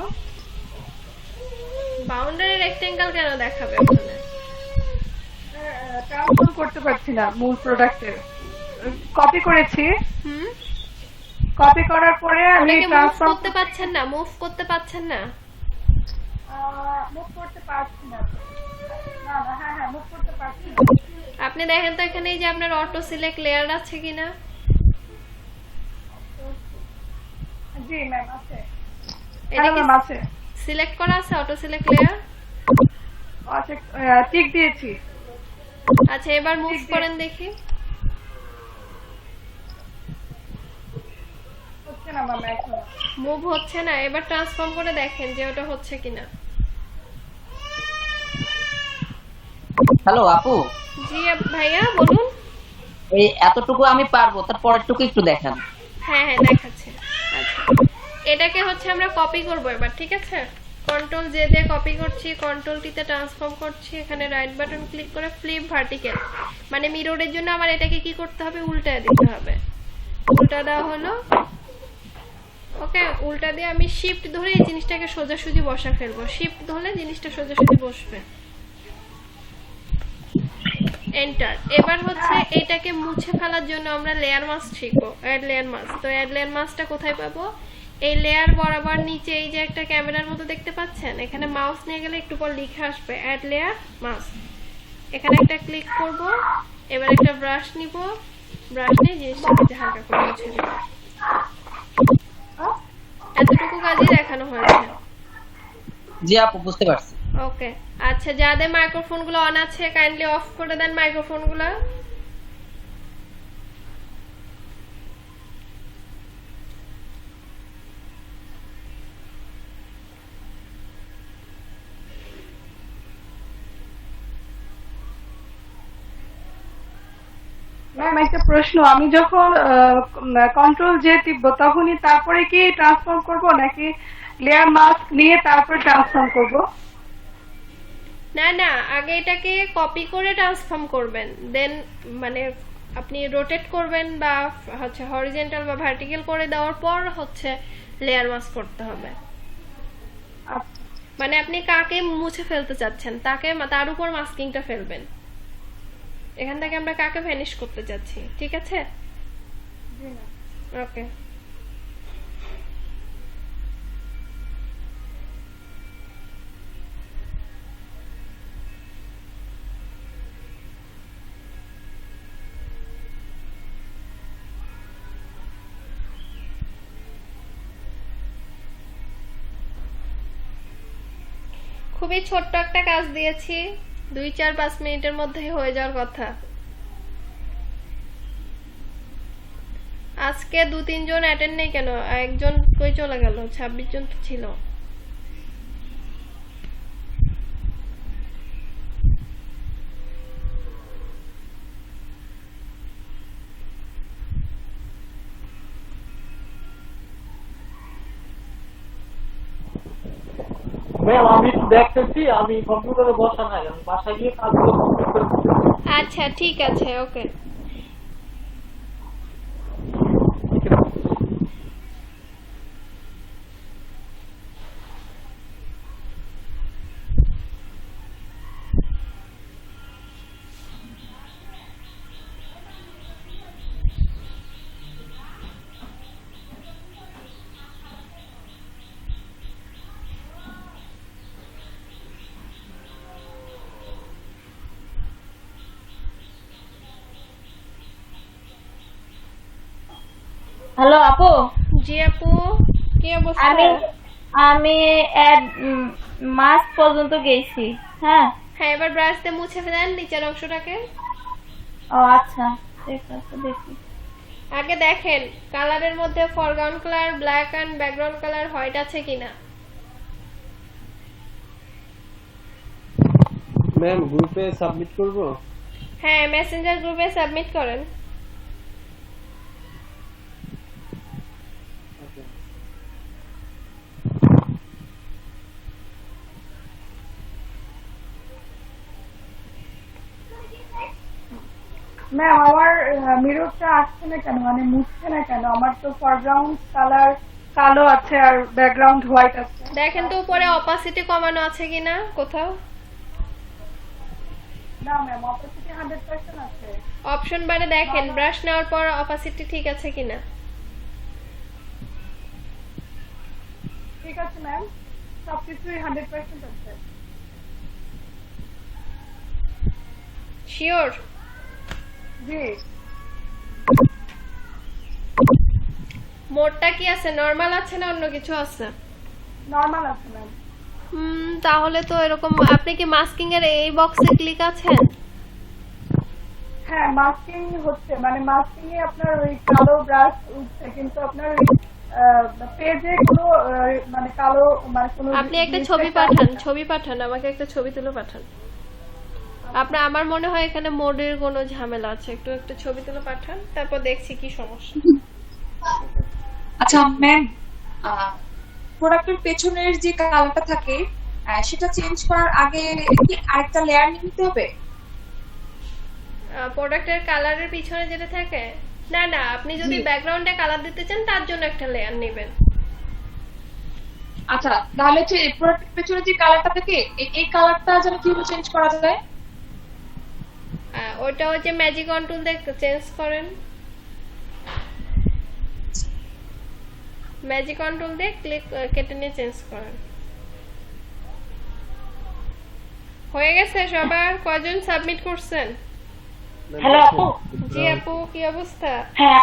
বাউন্ডারি রেক্টেঙ্গেল কেন দেখাবে ওখানে? ট্রান্সফর্ম করতে পারছি না মূল প্রোডাক্টের। কপি করেছি, হুম, কপি করার পরে আমি ওটাকে মুভ ট্রান্সফর্ম করতে পাচ্ছেন না? মুভ করতে পাচ্ছেন না? মুভ করতে পারছি না। না না, হ্যাঁ হ্যাঁ, মুভ করতে পারছি না। আপনি দেখেন তো এখানে এই যে আপনার অটো সিলেক্ট লেয়ার আছে কিনা? জি ম্যাম, আছে। এটা হ্যাঁ কি ম্যাম, আছে। সিলেক্ট করা আছে অটো সিলেক্ট লেয়ার? আচ্ছা, টিক দিয়েছি। আচ্ছা, এবার মুভ করেন দেখি। হচ্ছে না ম্যাম এখন। মুভ হচ্ছে না, এবার ট্রান্সফর্ম করে দেখেন যে ওটা হচ্ছে কিনা। হ্যালো আপু, জি ভাইয়া বলুন। এই এতটুকু আমি পারবো, তার পরেরটুকু একটু দেখান। হ্যাঁ হ্যাঁ দেখাচ্ছে। আচ্ছা, এটাকে হচ্ছে আমরা কপি করব এবার, ঠিক আছে? কন্ট্রোল জে দিয়ে কপি করছি, কন্ট্রোল টিতে ট্রান্সফর্ম করছি, এখানে রাইট বাটন ক্লিক করে ফ্লিপ ভার্টিক্যাল, মানে মিররের জন্য আমার এটাকে কি করতে হবে, উল্টা দিতে হবে। উল্টা দেওয়া হলো, ওকে। উল্টা দিয়ে আমি শিফট ধরে এই জিনিসটাকে সোজাসুজি বসা ফেলবো, শিফট ধরলে জিনিসটা সোজাসুজি বসবে। এন্টার। এবার হচ্ছে এটাকে মুছে ফেলার জন্য আমরা লেয়ার মাস্ক শিখবো, অ্যাড লেয়ার মাস্ক। তো অ্যাড লেয়ার মাস্কটা কোথায় পাবো? এই লেয়ার বরাবর নিচে এই যে একটা ক্যামেরার মতো দেখতে পাচ্ছেন, এখানে মাউস নিয়ে গেলে একটু পর লিখে আসবে অ্যাড লেয়ার মাস্ক। এখানে একটা ক্লিক করব, এবার একটা ব্রাশ নিব, ব্রাশ নিয়ে জিনিসটাকে হালকা করে মুছে দেব। এতটুকু কাজই দেখানো হয়েছে। জি আপু, বুঝতে পারছি। ওকে, আচ্ছা, যাদের মাইক্রোফোন গুলো অন আছে কাইন্ডলি অফ করে দেন মাইক্রোফোন গুলো। ম্যাম একটা প্রশ্ন, আমি যখন কন্ট্রোল জে টিপবো তখনই তারপরে কি ট্রান্সফর্ম করব নাকি লেয়ার মাস্ক নিয়ে তারপর ট্রান্সফর্ম করব? না না, আগে এটাকে কপি করে ট্রান্সফর্ম করবেন, দেন মানে আপনি রোটেট করবেন বা হচ্ছে হরিজন্টাল বা ভার্টিক্যাল করে দেওয়ার পর হচ্ছে লেয়ার মাস্ক করতে হবে। মানে আপনি কাকে মুছে ফেলতে চাচ্ছেন, তাকে তার উপর মাস্কিংটা ফেলবেন। এখান থেকে আমরা কাকে ভ্যানিশ করতে চাচ্ছি, ঠিক আছে? ওকে, খুবই ছোট্ট একটা কাজ দিয়েছি, 2-4-5 মিনিটের মধ্যে হয়ে যাওয়ার কথা। আজকে 2-3 জন অ্যাটেন্ড নেই কেন? একজন কই চলে গেল? 26 জন তো ছিল। ম্যাম আমি একটু দেখতেছি, আমি কম্পিউটারে বসা নাই, আমি বাসায় গিয়ে কাজগুলো কমপ্লিট করে দিচ্ছি। আচ্ছা ঠিক আছে, ওকে। হ্যালো আপু, জি আপু, কি অবস্থা? আমি মাস পর্যন্ত গেছি। হ্যাঁ হ্যাঁ, এবার ব্রাশ দিয়ে মুছে ফেলেন নিচের অংশটাকে। ও আচ্ছা, ঠিক আছে, দেখি। আগে দেখেন কালারের মধ্যে foreground colour, black and background colour white আছে কিনা। ম্যাম গ্রুপে সাবমিট করব? হ্যাঁ, মেসেঞ্জার গ্রুপে সাবমিট করেন। ম্যাম আমার মিররটা আসছে না কেন, মানে মুছছে না কেন? আমার তো ফরগ্রাউন্ড কালার কালো আছে আর ব্যাকগ্রাউন্ড হোয়াইট আছে। দেখেন তো উপরে অপাসিটি কমানো আছে কিনা কোথাও। না ম্যাম, অপোজিটে 100% আছে। অপশন বারে দেখেন ব্রাশ নেওয়ার পর অপাসিটি ঠিক আছে কিনা। ঠিক আছে ম্যাম, সবকিছুই 100% আছে। শিওর? জি। মোডটা কি আছে, নরমাল আছে না অন্য কিছু আছে? নরমাল আছে ম্যাম। তাহলে তো এরকম। আপনি কি মাস্কিং এর এই বক্সে ক্লিক আছেন? হ্যাঁ মাস্কিং হচ্ছে, মানে মাস্কিং এ আপনার ওই কালো ব্রাশ উঠছে, কিন্তু আপনার পেজে কোনো মানে কালো মানে কোনো আপনি একটা ছবি পাঠান আমাকে একটা ছবি তুলে পাঠান। আপনার আমার মনে হয় এখানে মোডের কোনো ঝামেলা আছে, একটু একটা ছবি তুলে পাঠান, তারপর দেখছি কি সমস্যা। আচ্ছা ম্যাম, প্রোডাক্টের পেছনের যে কালারটা থাকে সেটা চেঞ্জ করার আগে কি আরেকটা লেয়ার নিতে হবে? প্রোডাক্টের কালারের পিছনে যেটা থাকে, না না, আপনি যদি ব্যাকগ্রাউন্ডে কালার দিতে চান তার জন্য একটা লেয়ার নেবেন। আচ্ছা, তাহলে হচ্ছে প্রোডাক্টের পেছনে যে কালারটা থাকে এই কালারটা যেন কিভাবে চেঞ্জ করা যায়? ওইটা হচ্ছে ম্যাজিক কন্ট্রোল দিয়ে চেঞ্জ করেন, ম্যাজিক কন্ট্রোল দিয়ে ক্লিক কেটে নিয়ে চেঞ্জ করেন। হয়ে গেছে সবার? কয়জন সাবমিট করছেন? হ্যালো আপু। জি আপু, কি অবস্থা? হ্যাঁ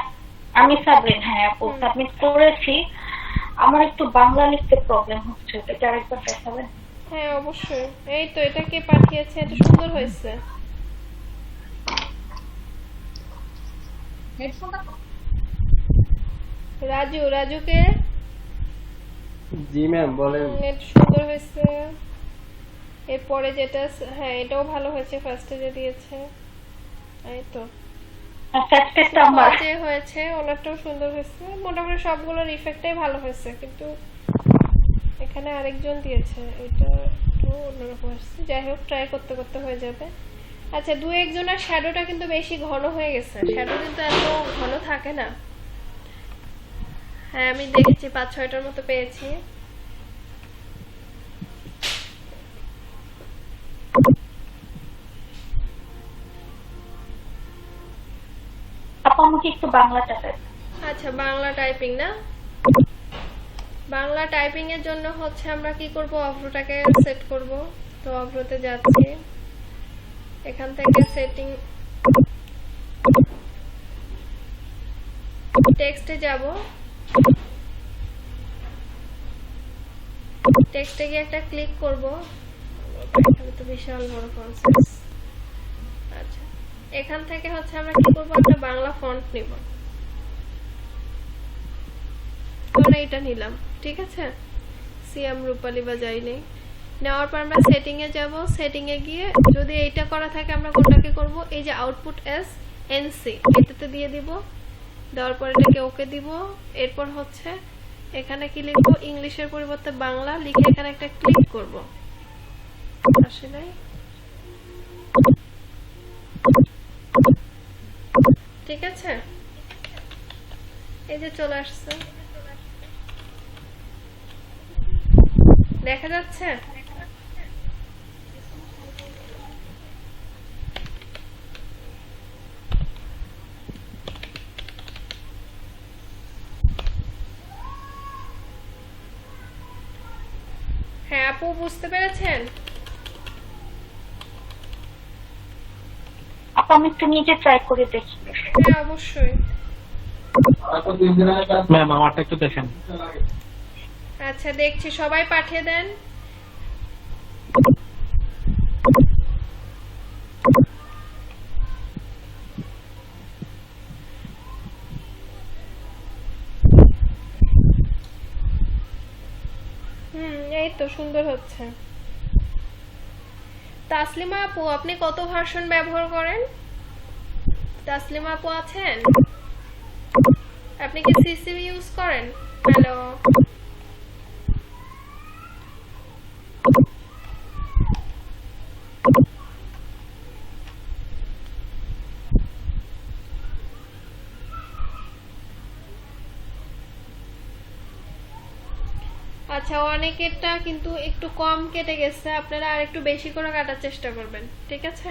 আমি সাবরিন। হ্যাঁ আপু সাবমিট করেছি। আমার একটু বাংলা লিখতে প্রবলেম হচ্ছে, এটা আরেকবার দেখাবেন? হ্যাঁ অবশ্যই। এই তো এটা কে পাঠিয়েছে? এটা সুন্দর হয়েছে। রাজুকে। জি ম্যাম বলেন। এটা সুন্দর হয়েছে। এরপরে যেটা, হ্যাঁ এটাও ভালো হয়েছে, ফার্স্টে যে দিয়েছে। এই তো ফার্স্টেরটা আমার যে হয়েছে ওনারটাও সুন্দর হয়েছে। মোটামুটি সবগুলোর ইফেক্টটাই ভালো হয়েছে, কিন্তু এখানে আরেকজন দিয়েছে, এটা একটু অন্যরকম হয়েছে। যাই হোক, ট্রাই করতে করতে হয়ে যাবে। আচ্ছা, দু একজনের শ্যাডোটা কিন্তু বেশি ঘন হয়ে গেছে। শ্যাডো কিন্তু এত ঘন থাকে না। হ্যাঁ আমি দেখেছি 5-6টার মতো পেয়েছি। আপু আমাকে একটু বাংলাটা দেন। আচ্ছা, বাংলা টাইপিং না? বাংলা টাইপিং এর জন্য হচ্ছে আমরা কি করব, অভ্রটাকে সেট করব। তো অভ্রতে যাচ্ছি, এখান থেকে সেটিং, টেক্সটে যাব, টেক্সটে গিয়ে একটা ক্লিক করব। এখানে তো বিশাল বড় ফন্ট সাইজ। আচ্ছা, এখান থেকে হচ্ছে আমরা কি করব, একটা বাংলা ফন্ট নিব। আমরা এটা নিলাম, ঠিক আছে? সিএম রূপালী বা যাই নেই। নেওয়ার পর আমরা সেটিং এ যাব। সেটিং এ গিয়ে যদি এইটা করা থাকে আমরা কোনটাকে করব, এই যে আউটপুট এস এনসি এটাতে দিয়ে দিব। দেওয়ার পর এটাকে ওকে দিব। এরপর হচ্ছে এখানে কি লিখবো, ইংলিশের পরিবর্তে বাংলা লিখে এখানে একটা ক্লিক করব। আসে নাই? ঠিক আছে, এই যে চলে আসছে, দেখা যাচ্ছে? হ্যাঁ আপু, বুঝতে পেরেছেন? আপু আমি একটু নিজে ট্রাই করে দেখি। হ্যাঁ অবশ্যই। ম্যাম আমারটা একটু দেখেন। আচ্ছা দেখছি, সবাই পাঠিয়ে দেন। এই তো সুন্দর হচ্ছে। তাসলিমা আপু, আপনি কত ভার্সন ব্যবহার করেন? তাসলিমা আপু আছেন? আপনি কি সিসি ইউজ করেন? হ্যালো, আচ্ছা অনেকেরটা কিন্তু একটু কম কেটে গেছে, আপনারা আর একটু বেশি করে কাটার চেষ্টা করবেন, ঠিক আছে?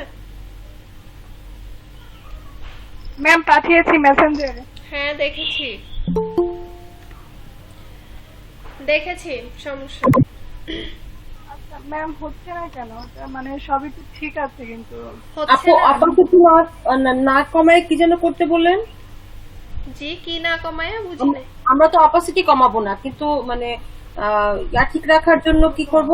ম্যাম পাঠিয়েছি মেসেঞ্জারে। হ্যাঁ দেখেছি সমস্যা। আচ্ছা ম্যাম হচ্ছে না কেন? মানে সবই তো ঠিক আছে কিন্তু হচ্ছে না। আপাতত না কমায় কি যেন করতে বললেন? জি, কি না কমায় বুঝিনি। আমরা তো অপাসিটি কমাবো না, কিন্তু মানে ঠিক রাখার জন্য কি করব?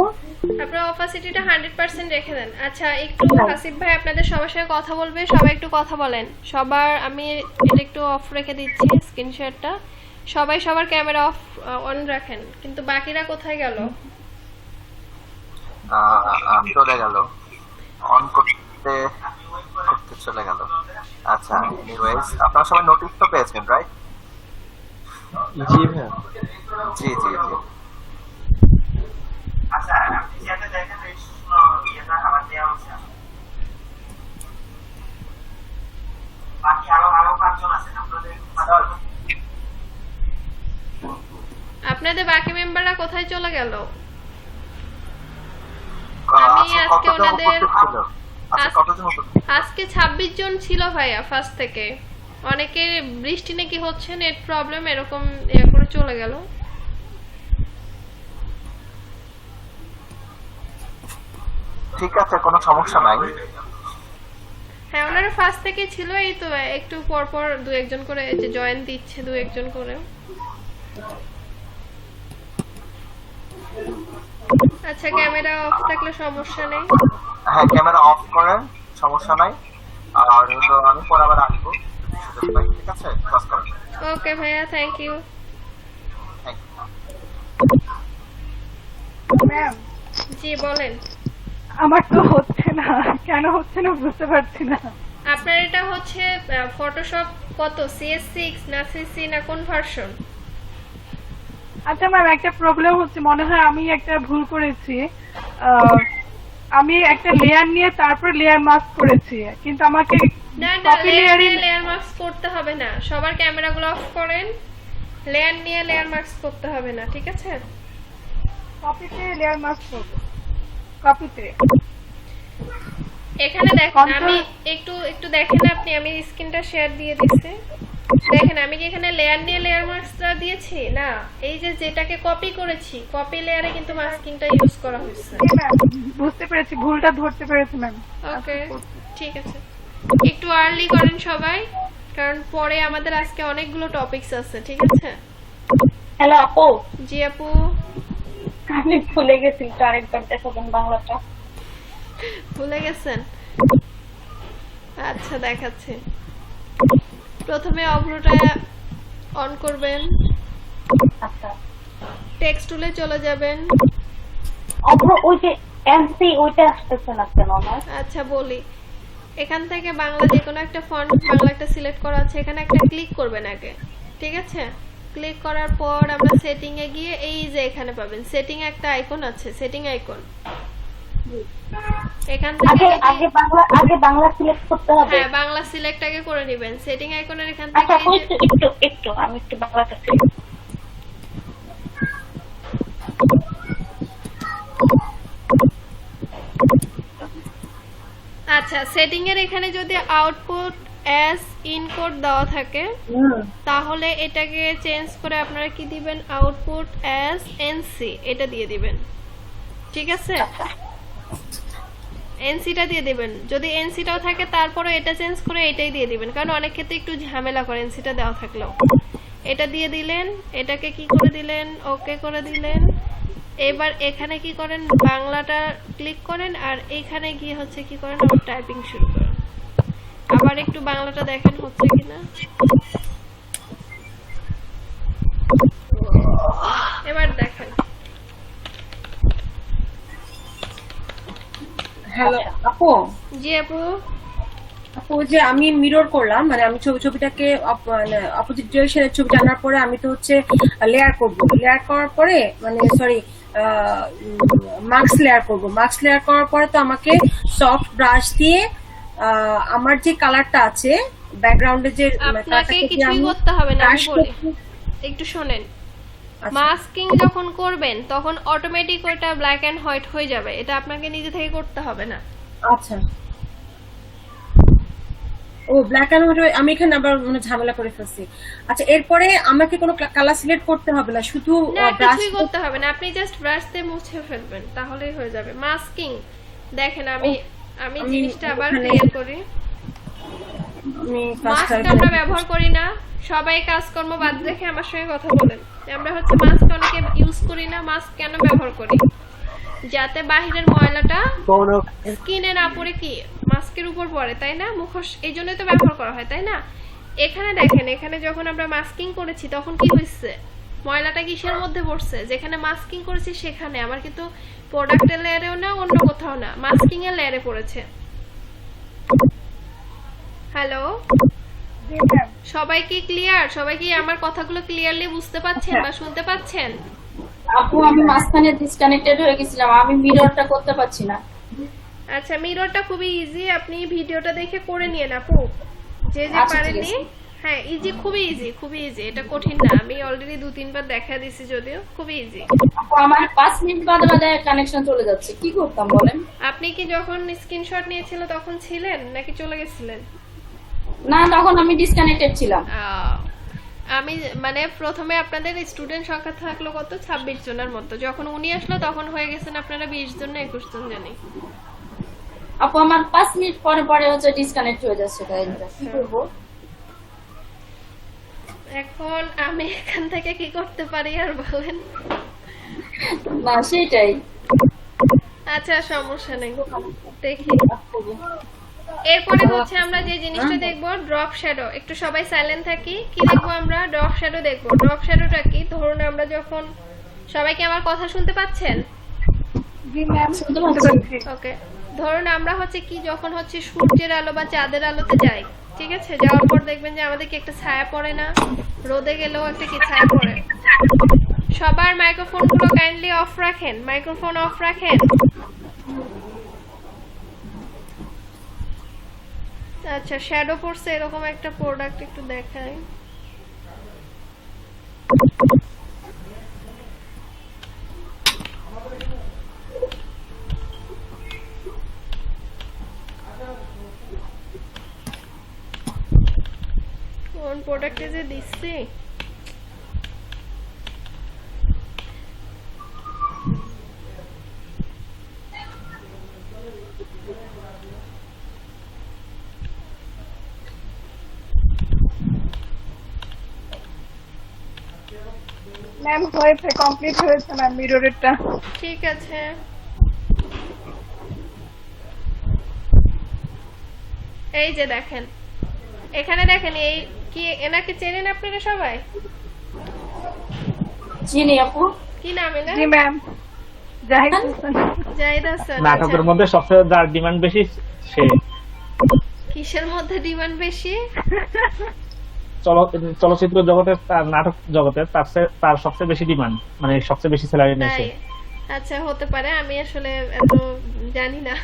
আপনার অপাসিটিটা 100% রেখে দেন। আচ্ছা একটু হাসিব ভাই আপনাদের সবার সাথে কথা বলবে, সবাই একটু কথা বলেন। সবার আমি এটা একটু অফ রেখে দিচ্ছি স্ক্রিনশটটা। সবাই সবার ক্যামেরা অন রাখেন, কিন্তু বাকিরা কোথায় গেল? চলে গেল, অন করতে করতে চলে গেল। আচ্ছা, এনিওয়েজ আপনারা সবাই নোটিস তো পেয়েছেন, রাইট? জি ম্যাম। জি জি জি। আচ্ছা, আপনি যেটা দেখেন এই ইয়েটা আবার দেওয়া হচ্ছে। বাকি আরো 5 জন আছেন আপনাদের বাকি মেম্বাররা কোথায় চলে গেল? আমি আজকে ওনাদের আজকে 26 জন ছিল ভাইয়া ফার্স্ট থেকে। অনেকে বৃষ্টি নাকি হচ্ছে, নেট প্রবলেম, এরকম করে চলে গেল। ঠিক আছে, কোনো সমস্যা নাই। হ্যাঁ, ওনারা ফার্স্ট থেকে ছিল, এই তো একটু পর পর দু একজন করে যে জয়েন দিচ্ছে, দু একজন করে। আচ্ছা, ক্যামেরা অফ থাকলে সমস্যা নেই। হ্যাঁ, ক্যামেরা অফ করেন, সমস্যা নাই। আর হলো আমি পরে আবার আসবো, ঠিক আছে? ক্লাস করেন। ওকে ভাইয়া, থ্যাংক ইউ। ম্যাম, জি বলেন। আমার তো হচ্ছে না, কেন হচ্ছে না বুঝতে পারছি না। আপনার এটা হচ্ছে ফটোশপ কত, CS6 না CC না কোন ভার্সন? আচ্ছা ম্যাম, একটা প্রবলেম হচ্ছে, মনে হয় আমি একটা ভুল করেছি। আমি একটা লেয়ার নিয়ে তারপর লেয়ার মাস্ক করেছি, কিন্তু আমাকে না না, লেয়ার মাস্ক করতে হবে না। সবার ক্যামেরাগুলো অফ করেন, লেয়ার নিয়ে লেয়ার মাস্ক করতে হবে না, ঠিক আছে? কপিতে লেয়ার মাস্ক করব, কপিতে। এখানে দেখেন, আমি একটু দেখেন আপনি, আমি স্ক্রিনটা শেয়ার দিয়ে দিচ্ছি। দেখেন আমি কি এখানে লেয়ার নিয়ে লেয়ার মাস্কটা দিয়েছি? না, এই যে যেটাকে কপি করেছি, কপি লেয়ারে কিন্তু মাস্কিংটা ইউজ করা হয়েছে। বুঝতে পেরেছি, ভুলটা ধরতে পেরেছি ম্যাম। ওকে, ঠিক আছে। একটু আর্লি করেন সবাই, কারণ পরে আমাদের আজকে অনেকগুলো টপিকস আছে, ঠিক আছে? হ্যালো আপু। জি আপু। আমি ভুলে গেছি, আরেকবার দেখাবেন বাংলাটা। ভুলে গেছেন? আচ্ছা, দেখাচ্ছি। প্রথমে অভ্রটা অন করবেন। আচ্ছা, টেক্সট টুলে চলে যাবেন। অভ্র ওই যে এমসি ওইটা আসতেছে না কেন আমার? আচ্ছা বলি, এখান থেকে বাংলা যে কোনো একটা ফন্ট, বাংলা একটা সিলেক্ট করা আছে, এখানে একটা ক্লিক করবেন আগে, ঠিক আছে? ক্লিক করার পর আমরা সেটিং এ গিয়ে এই যে এখানে পাবেন সেটিং এ একটা আইকন আছে, সেটিং আইকন। এখান থেকে আগে বাংলা সিলেক্ট করতে হবে। হ্যাঁ, বাংলা সিলেক্ট আগে করে নেবেন সেটিং আইকনের এখান থেকে। আচ্ছা, একটু আমি একটু বাংলাটা আচ্ছা, সেটিং এর এখানে যদি আউটপুট এস ইনকোড দেওয়া থাকে, তাহলে এটাকে চেঞ্জ করে আপনারা কি দিবেন, আউটপুট এস এনসি এটা দিয়ে দিবেন, ঠিক আছে? এনসিটা দিয়ে দিবেন। যদি এনসিটাও থাকে তারপরে এটা চেঞ্জ করে এটাই দিয়ে দিবেন, কারণ অনেক ক্ষেত্রে একটু ঝামেলা করে এনসিটা দেওয়া থাকলেও। এটা দিয়ে দিলেন, এটাকে কি করে দিলেন, ওকে করে দিলেন। এবার এখানে কি করেন, বাংলাটা ক্লিক করেন, আর এখানে গিয়ে হচ্ছে কি করেন, আবার টাইপিং শুরু করেন। আবার একটু বাংলাটা দেখেন হচ্ছে কিনা। এবার দেখেন। হ্যালো আপু। জি আপু। আপু, যে আমি মিরর করলাম, মানে আমি ছবিটাকে অপোজিট ডিরেকশনের ছবিটা আনার পরে আমি তো হচ্ছে লেয়ার করব। লেয়ার করার পরে মানে সরি মাস্ক লেয়ার করব। মাস্ক লেয়ার করার পরে তো আমাকে সফট ব্রাশ দিয়ে আমার যে কালারটা আছে ব্যাকগ্রাউন্ডে যে আপনাকে কিছুই করতে হবে না, আমি বলি একটু শুনেন। মাস্কিং যখন করবেন তখন অটোমেটিক ওটা ব্ল্যাক এন্ড হোয়াইট হয়ে যাবে, এটা আপনাকে নিজে থেকে করতে হবে না। আচ্ছা, ও ব্ল্যাক এন্ড হোয়াইট আমি এখানে আবার মানে ঝামেলা করে ফেলছি। আচ্ছা, এরপরে আমাকে কোনো কালার সিলেক্ট করতে হবে না, শুধু ব্রাশ করতে হবে না, আপনি জাস্ট ব্রাশ দিয়ে মুছে ফেলবেন, তাহলেই হয়ে যাবে মাস্কিং। দেখেন আমি জিনিসটা আবার ক্লিয়ার করি। মাস্ক আমরা ব্যবহার করি না, সবাই কাজকর্ম বাদ রেখে আমার সঙ্গে কথা বলেন। আমরা হচ্ছে মাস্ক অনেকে ইউজ করি না। মাস্ক কেন ব্যবহার করি? যাতে বাহিরের ময়লাটা স্কিনে না পড়ে কি মাস্কের উপর পড়ে, তাই না? মুখোশ এই জন্যই তো ব্যবহার করা হয়, তাই না? এখানে দেখেন, এখানে যখন আমরা মাস্কিং করেছি তখন কি হয়েছে, ময়লাটা কিসের মধ্যে পড়ছে, যেখানে মাস্কিং করেছি সেখানে, আমার কিন্তু প্রোডাক্টের লেয়ারেও না অন্য কোথাও না, মাস্কিং এর লেয়ারে পড়েছে। হ্যালো, জি ম্যাম। সবাই কি ক্লিয়ার? সবাই কি আমার কথাগুলো ক্লিয়ারলি বুঝতে পাচ্ছেন বা শুনতে পাচ্ছেন? আপু আমি মাঝখানে ডিসকানেক্টেড হয়ে গেছিলাম, আমি মিররটা করতে পারছি না। আচ্ছা, মিররটা খুবই ইজি, আপনি ভিডিওটা দেখে করে নিয়েন আপু, যে যে আচ্ছা, ঠিক পারেননি। আছে। হ্যাঁ, ইজি, খুবই ইজি, খুবই ইজি, এটা কঠিন না। আমি অলরেডি 2-3 বার দেখা দিছি, যদিও খুবই ইজি। আপু আমার 5 মিনিট বাদে বাদে কানেকশন চলে যাচ্ছে, কি করতাম বলেন? আপনি কি যখন স্ক্রিনশট নিয়েছিল তখন ছিলেন নাকি চলে গেছিলেন? না, তখন আমি ডিসকানেক্টেড ছিলাম। আমি মানে প্রথমে আপনাদের স্টুডেন্ট সংখ্যা থাকলো কত, 26 জনের মতো, যখন উনি আসলো তখন হয়ে গেছেন আপনারা 20 জন না 21 জন জানি। আপু আমার 5 মিনিট পরে পরে হচ্ছে ডিসকানেক্ট হয়ে যাচ্ছে, তাই কি করব? এখন আমি এখান থেকে কি করতে পারি আর বলেন? না সেটাই। আচ্ছা, সমস্যা নেই, দেখি। এরপরে হচ্ছে আমরা যে জিনিসটা দেখবো ড্রপ শ্যাডো। একটু সবাই সাইলেন্ট থাকি। কি দেখবো আমরা? ড্রপ শ্যাডো দেখবো। ড্রপ শ্যাডোটা কি? ধরুন আমরা যখন, সবাই কি আমার কথা শুনতে পাচ্ছেন? জি ম্যাম, শুনতে পাচ্ছি। ওকে, ধরুন আমরা হচ্ছে কি যখন হচ্ছে সূর্যের আলো বা চাঁদের আলোতে যাই, ঠিক আছে, যাওয়ার পর দেখবেন যে আমাদের কি একটা ছায়া পড়ে না? রোদে গেলেও একটা কি ছায়া পড়ে। সবার মাইক্রোফোন গুলো কাইন্ডলি অফ রাখেন, মাইক্রোফোন অফ রাখেন। আচ্ছা, শ্যাডো পড়ছে এরকম একটা প্রোডাক্ট একটু দেখাই। কোন প্রোডাক্টে যে দিচ্ছি, ম্যাম হয়েছে, কমপ্লিট হয়েছে ম্যাম মিররেরটা। ঠিক আছে। এই যে দেখেন, এখানে দেখেন, এই কি এনাকে চেনেন আপনারা সবাই? চিনি আপু। কি নাম এনার? জি ম্যাম, জাহিদ হোসেন। জাহিদ হাসান। নাটকের মধ্যে সবচেয়ে যার ডিমান্ড বেশি সে। কিসের মধ্যে ডিমান্ড বেশি? চলচ্চিত্র জগতে, তার নাটক জগতে তার সবচেয়ে বেশি ডিমান্ড, মানে সবচেয়ে বেশি স্যালারি নিয়েছে। আচ্ছা, হতে পারে, আমি আসলে এত জানি না।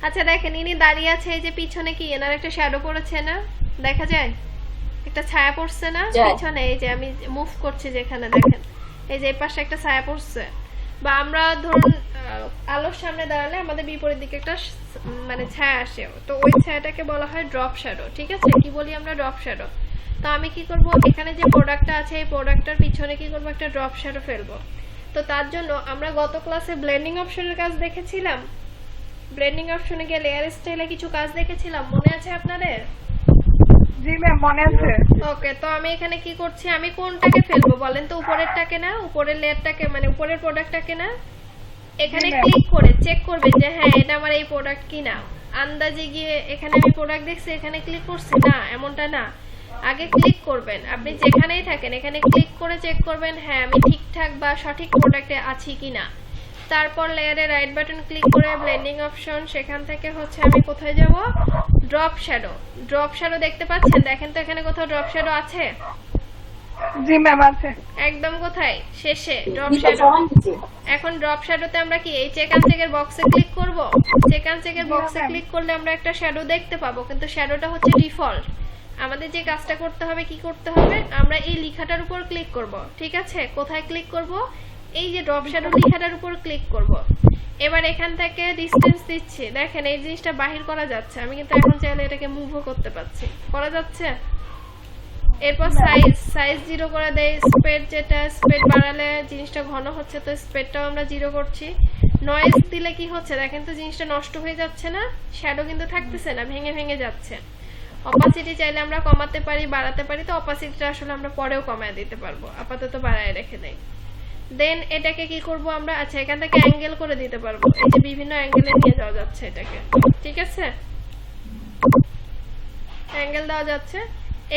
আচ্ছা দেখেন, ইনি দাঁড়িয়ে আছে, এই যে পিছনে কি এনার একটা শ্যাডো পড়েছে না, দেখা যায় একটা ছায়া পড়ছে না পিছনে, এই যে আমি মুভ করছি যেখানে, দেখেন এই যে এই পাশে একটা ছায়া পড়ছে। বা আমরা ধরুন আলোর সামনে দাঁড়ালে আমাদের বিপরীত দিকে একটা মানে ছায়া আসে, তো ওই ছায়াটাকে বলা হয় ড্রপ শ্যাডো, ঠিক আছে? কি বলি আমরা? Drop shadow. তো আমি কি করব, এখানে যে প্রোডাক্টটা আছে এই প্রোডাক্টটার পিছনে কি করব, একটা ড্রপ শ্যাডো ফেলবো। তো তার জন্য আমরা গত ক্লাসে ব্লেন্ডিং অপশনের কাজ দেখেছিলাম, ব্লেন্ডিং অপশনে গিয়ে লেয়ার স্টাইলে কিছু কাজ দেখেছিলাম, মনে আছে আপনাদের? জি ম্যাম, মনে আছে। ওকে, তো আমি এখানে কি করছি, আমি কোনটাকে ফেলবো বলেন তো? উপরেরটাকে না, উপরের লেয়ারটাকে, মানে উপরের প্রোডাক্টটাকে না? এখানে ক্লিক করে চেক করবেন যে হ্যাঁ এটা আমার এই প্রোডাক্ট কিনা। আন্দাজে গিয়ে এখানে আমি প্রোডাক্ট দেখছি, এখানে ক্লিক করছি না, এমনটা না। আগে ক্লিক করবেন, আপনি যেখানেই থাকেন এখানে ক্লিক করে চেক করবেন হ্যাঁ আমি ঠিকঠাক বা সঠিক প্রোডাক্টে আছি কিনা। তারপর লেয়ারে রাইট বাটন ক্লিক করে ব্লেন্ডিং অপশন, সেখান থেকে হচ্ছে আমি কোথায় যাব, ড্রপ শ্যাডো। ড্রপ শ্যাডো দেখতে পাচ্ছেন? দেখেন তো এখানে কোথাও ড্রপ শ্যাডো আছে? জি ম্যাম, আছে। একদম কোথায়? শেষে ড্রপ শ্যাডো। এখন ড্রপ শ্যাডোতে আমরা কি এই চেক অ্যান্ড চেকের বক্সে ক্লিক করব? চেক অ্যান্ড চেকের বক্সে ক্লিক করলে আমরা একটা শ্যাডো দেখতে পাবো, কিন্তু শ্যাডোটা হচ্ছে ডিফল্ট। আমাদের যে কাজটা করতে হবে, কি করতে হবে, আমরা এই লেখাটার উপর ক্লিক করব, ঠিক আছে? কোথায় ক্লিক করব? এই যে ড্রপ শ্যাডো লেখাটার উপর ক্লিক করব। এবার এখান থেকে ডিসটেন্স দিচ্ছি, দেখেন এই জিনিসটা বাহির করা যাচ্ছে, আমি কিন্তু এখন চাইলে এটাকে মুভও করতে পারছি, করা যাচ্ছে। এরপর সাইজ 0 করে দেই, স্প্রেড, যেটা স্প্রেড বাড়ালে জিনিসটা ঘন হচ্ছে, তো স্প্রেডটাও আমরা 0 করছি। নয়েজ দিলে কি হচ্ছে দেখেন তো, জিনিসটা নষ্ট হয়ে যাচ্ছে না, শ্যাডো কিন্তু থাকতেছে না, ভেঙে ভেঙে যাচ্ছে। অপাসিটি চাইলে আমরা কমাতে পারি, বাড়াতে পারি, তো অপাসিটিটা আসলে আমরা পরেও কমায় দিতে পারবো, আপাতত বাড়ায় রেখে দেই। দেন এটাকে কি করব আমরা, আচ্ছা এখান থেকে অ্যাঙ্গেল করে দিতে পারবো, এই যে বিভিন্ন অ্যাঙ্গেলে নিয়ে যাওয়া যাচ্ছে এটাকে, ঠিক আছে? অ্যাঙ্গেল দেওয়া যাচ্ছে।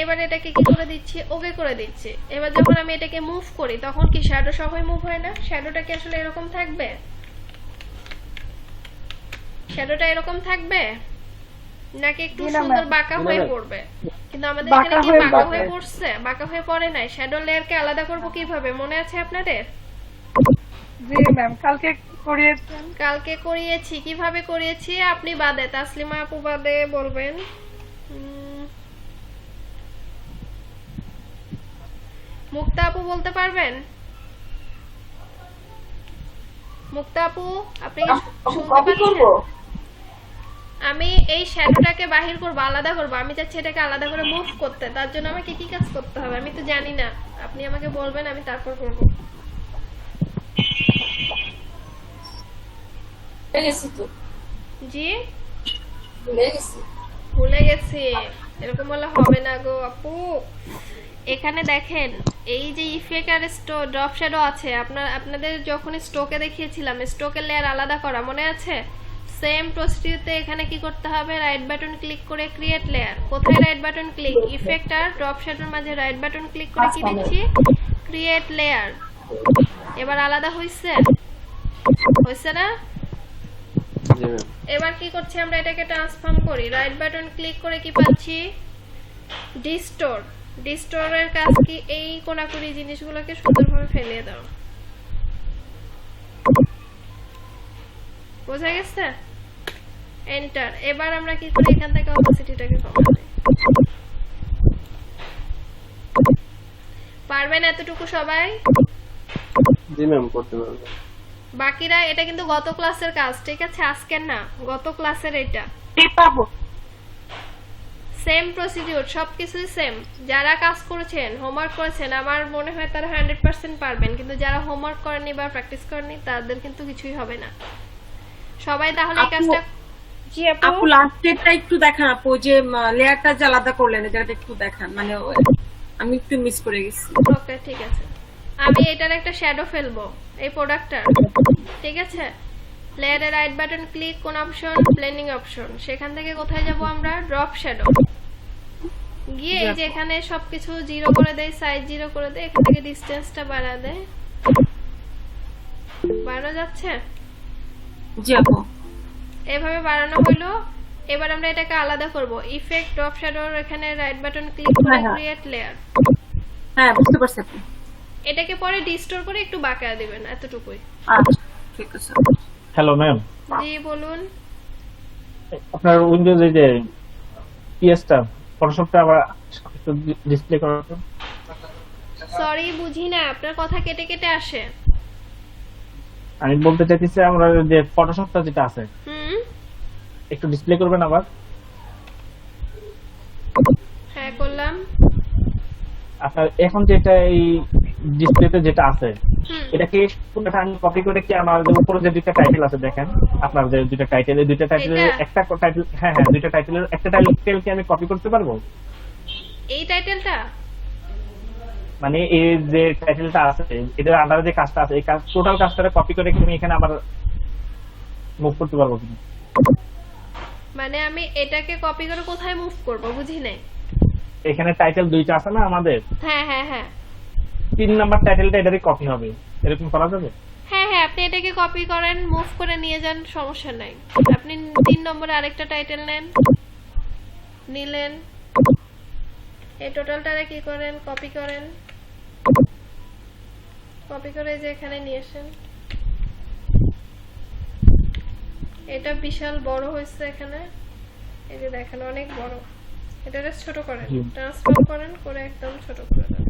এবার এটাকে কি করে দিচ্ছি, ওকে করে দিচ্ছি। এবার যখন আমি এটাকে মুভ করি তখন কি শ্যাডো সহই মুভ হয় না? শ্যাডোটা কি আসলে এরকম থাকবে? শ্যাডোটা এরকম থাকবে নাকি একটু সুন্দর বাঁকা হয়ে পড়বে? কিন্তু আমাদের এখানে কি বাঁকা হয়ে পড়ছে? বাঁকা হয়ে পড়ে নাই। শ্যাডো লেয়ারকে আলাদা করব কিভাবে মনে আছে আপনাদের? জি ম্যাম, কালকে করিয়েছেন। কালকে করিয়েছি। কিভাবে করিয়েছি আপনি বাদে, তাসলিমা আপু বাদে বলবেন। মুক্তা আপু বলতে পারবেন? মুক্তা আপু আপনি কি শুনতে পাচ্ছেন? আমি এই শ্যাডোটাকে বাহির করব, আলাদা করব। আমি চাচ্ছি এটাকে আলাদা করে মুভ করতে। তার জন্য আমাকে কি কাজ করতে হবে আমি তো জানি না। আপনি আমাকে বলবেন, আমি তারপর করব। জি ভুলে গেছি। এরকম বলে হবে না গো আপু। এখানে দেখেন এই যে ইফেক্ট আর ড্রপ শ্যাডো আছে, আপনাদের যখন স্টোকে দেখিয়েছিলাম স্টোকের লেয়ার আলাদা করা মনে আছে? সেম প্রসিডিউরতে এখানে কি করতে হবে, রাইট বাটন ক্লিক করে ক্রিয়েট লেয়ার। কোথায় রাইট বাটন ক্লিক? ইফেক্ট আর ড্রপ শ্যাডোর মাঝে রাইট বাটন ক্লিক করে কি দিচ্ছি, ক্রিয়েট লেয়ার। এবার আলাদা হইছে না? এবার কি করছি আমরা, এটাকে ট্রান্সফর্ম করি। রাইট বাটন ক্লিক করে কি পাচ্ছি, ডিস্টোর। ডিস্টোরের কাজ কি, এই কোনাকুনি জিনিসগুলোকে সুন্দরভাবে ফেলিয়ে দাও। বোঝা গেছে? এন্টার। এবার আমরা কি করি, এখান থেকে অপাসিটিটাকে কমাই দিই। পারবেন এতটুকু সবাই? জি ম্যাম, করতে পারবো। বাকিরা এটা কিন্তু গত ক্লাসের কাজ, ঠিক আছে? আজকের না, গত ক্লাসের। এটা সেম প্রসিডিউর, সবকিছুই সেম। যারা কাজ করেছেন, হোমওয়ার্ক করেছেন, আমার মনে হয় তারা 100% পারবেন। কিন্তু যারা হোমওয়ার্ক করেনি বা প্র্যাকটিস করেনি তাদের কিন্তু কিছুই হবে না। সবাই তাহলে এই কাজটা। জি আপু, লাস্টেরটা একটু দেখান আপু, যে লেয়ারটা যে আলাদা করলেন যেটা একটু দেখান, মানে আমি একটু মিস করে গেছি। ওকে ঠিক আছে। আমি এটার একটা শ্যাডো ফেলবো এই প্রোডাক্টটার, ঠিক আছে? লেয়ারে রাইট বাটন ক্লিক, কোন অপশন, ব্লেন্ডিং অপশন। সেখান থেকে কোথায় যাব আমরা, ড্রপ শ্যাডো। গিয়ে এই যে এখানে সবকিছু 0 করে দেই, সাইজ 0 করে দেই, এখান থেকে ডিসটেন্সটা বাড়া দেই। বাড়ানো যাচ্ছে? জি আপু, এভাবে বাড়ানো হলো। এবার আমরা এটাকে আলাদা করব। ইফেক্ট ড্রপ শ্যাডোর এখানে রাইট বাটন ক্লিক করে ক্রিয়েট লেয়ার। হ্যাঁ বুঝতে পারছি আপু। এটাকে পরে ডিস্টোর করে একটু বাঁকা দিবেন, এতটুকুই। আচ্ছা ঠিক আছে। হ্যালো ম্যাম, জি বলুন। আপনার উইন্ডোজে যে পিএসটা ফটোশপটা আবার একটু ডিসপ্লে করার জন্য। সরি বুঝি না, আপনার কথা কেটে কেটে আসে। আমি বলতে চাইতেছি আমরা যে ফটোশপটা যেটা আছে একটু ডিসপ্লে করবেন আবার। হ্যাঁ করলাম। আপনার এখন যেটা এই ডিসপ্লেতে যেটা আছে এটাকে পুরোটা আমি কপি করে কি আমার যে উপরে যে দুইটা টাইটেল আছে দেখেন, আপনার যে দুইটা টাইটেল, এই দুইটা টাইটেলের একটা টাইটেল, হ্যাঁ দুইটা টাইটেলের একটা টাইটেল কি আমি কপি করতে পারবো? এই টাইটেলটা মানে এই যে টাইটেলটা আছে এটার আন্ডারে যে কাজটা আছে এই কাজ টোটাল কাজটা কপি করে কি আমি এখানে আবার মুভ করতে পারবো কিনা? মানে আমি এটাকে কপি করে কোথায় মুভ করব বুঝি নাই। এখানে টাইটেল দুইটা আছে না আমাদের? হ্যাঁ হ্যাঁ হ্যাঁ। 3 নাম্বার টাইটেলটা এটারই কপি হবে, এরকম করা যাবে? হ্যাঁ হ্যাঁ, আপনি এটাকে কপি করেন, মুভ করে নিয়ে যান, সমস্যা নাই। আপনি 3 নম্বরে আরেকটা টাইটেল নেন, নিলেন, এই টোটালটারে কি করেন, কপি করেন, কপি করে যে এখানে নিয়ে আসেন। এটা বিশাল বড় হয়েছে এখানে, এই যে দেখেন অনেক বড়। এটারে ছোট করেন, ট্রান্সফর্ম করেন, করে একদম ছোট করে দেন।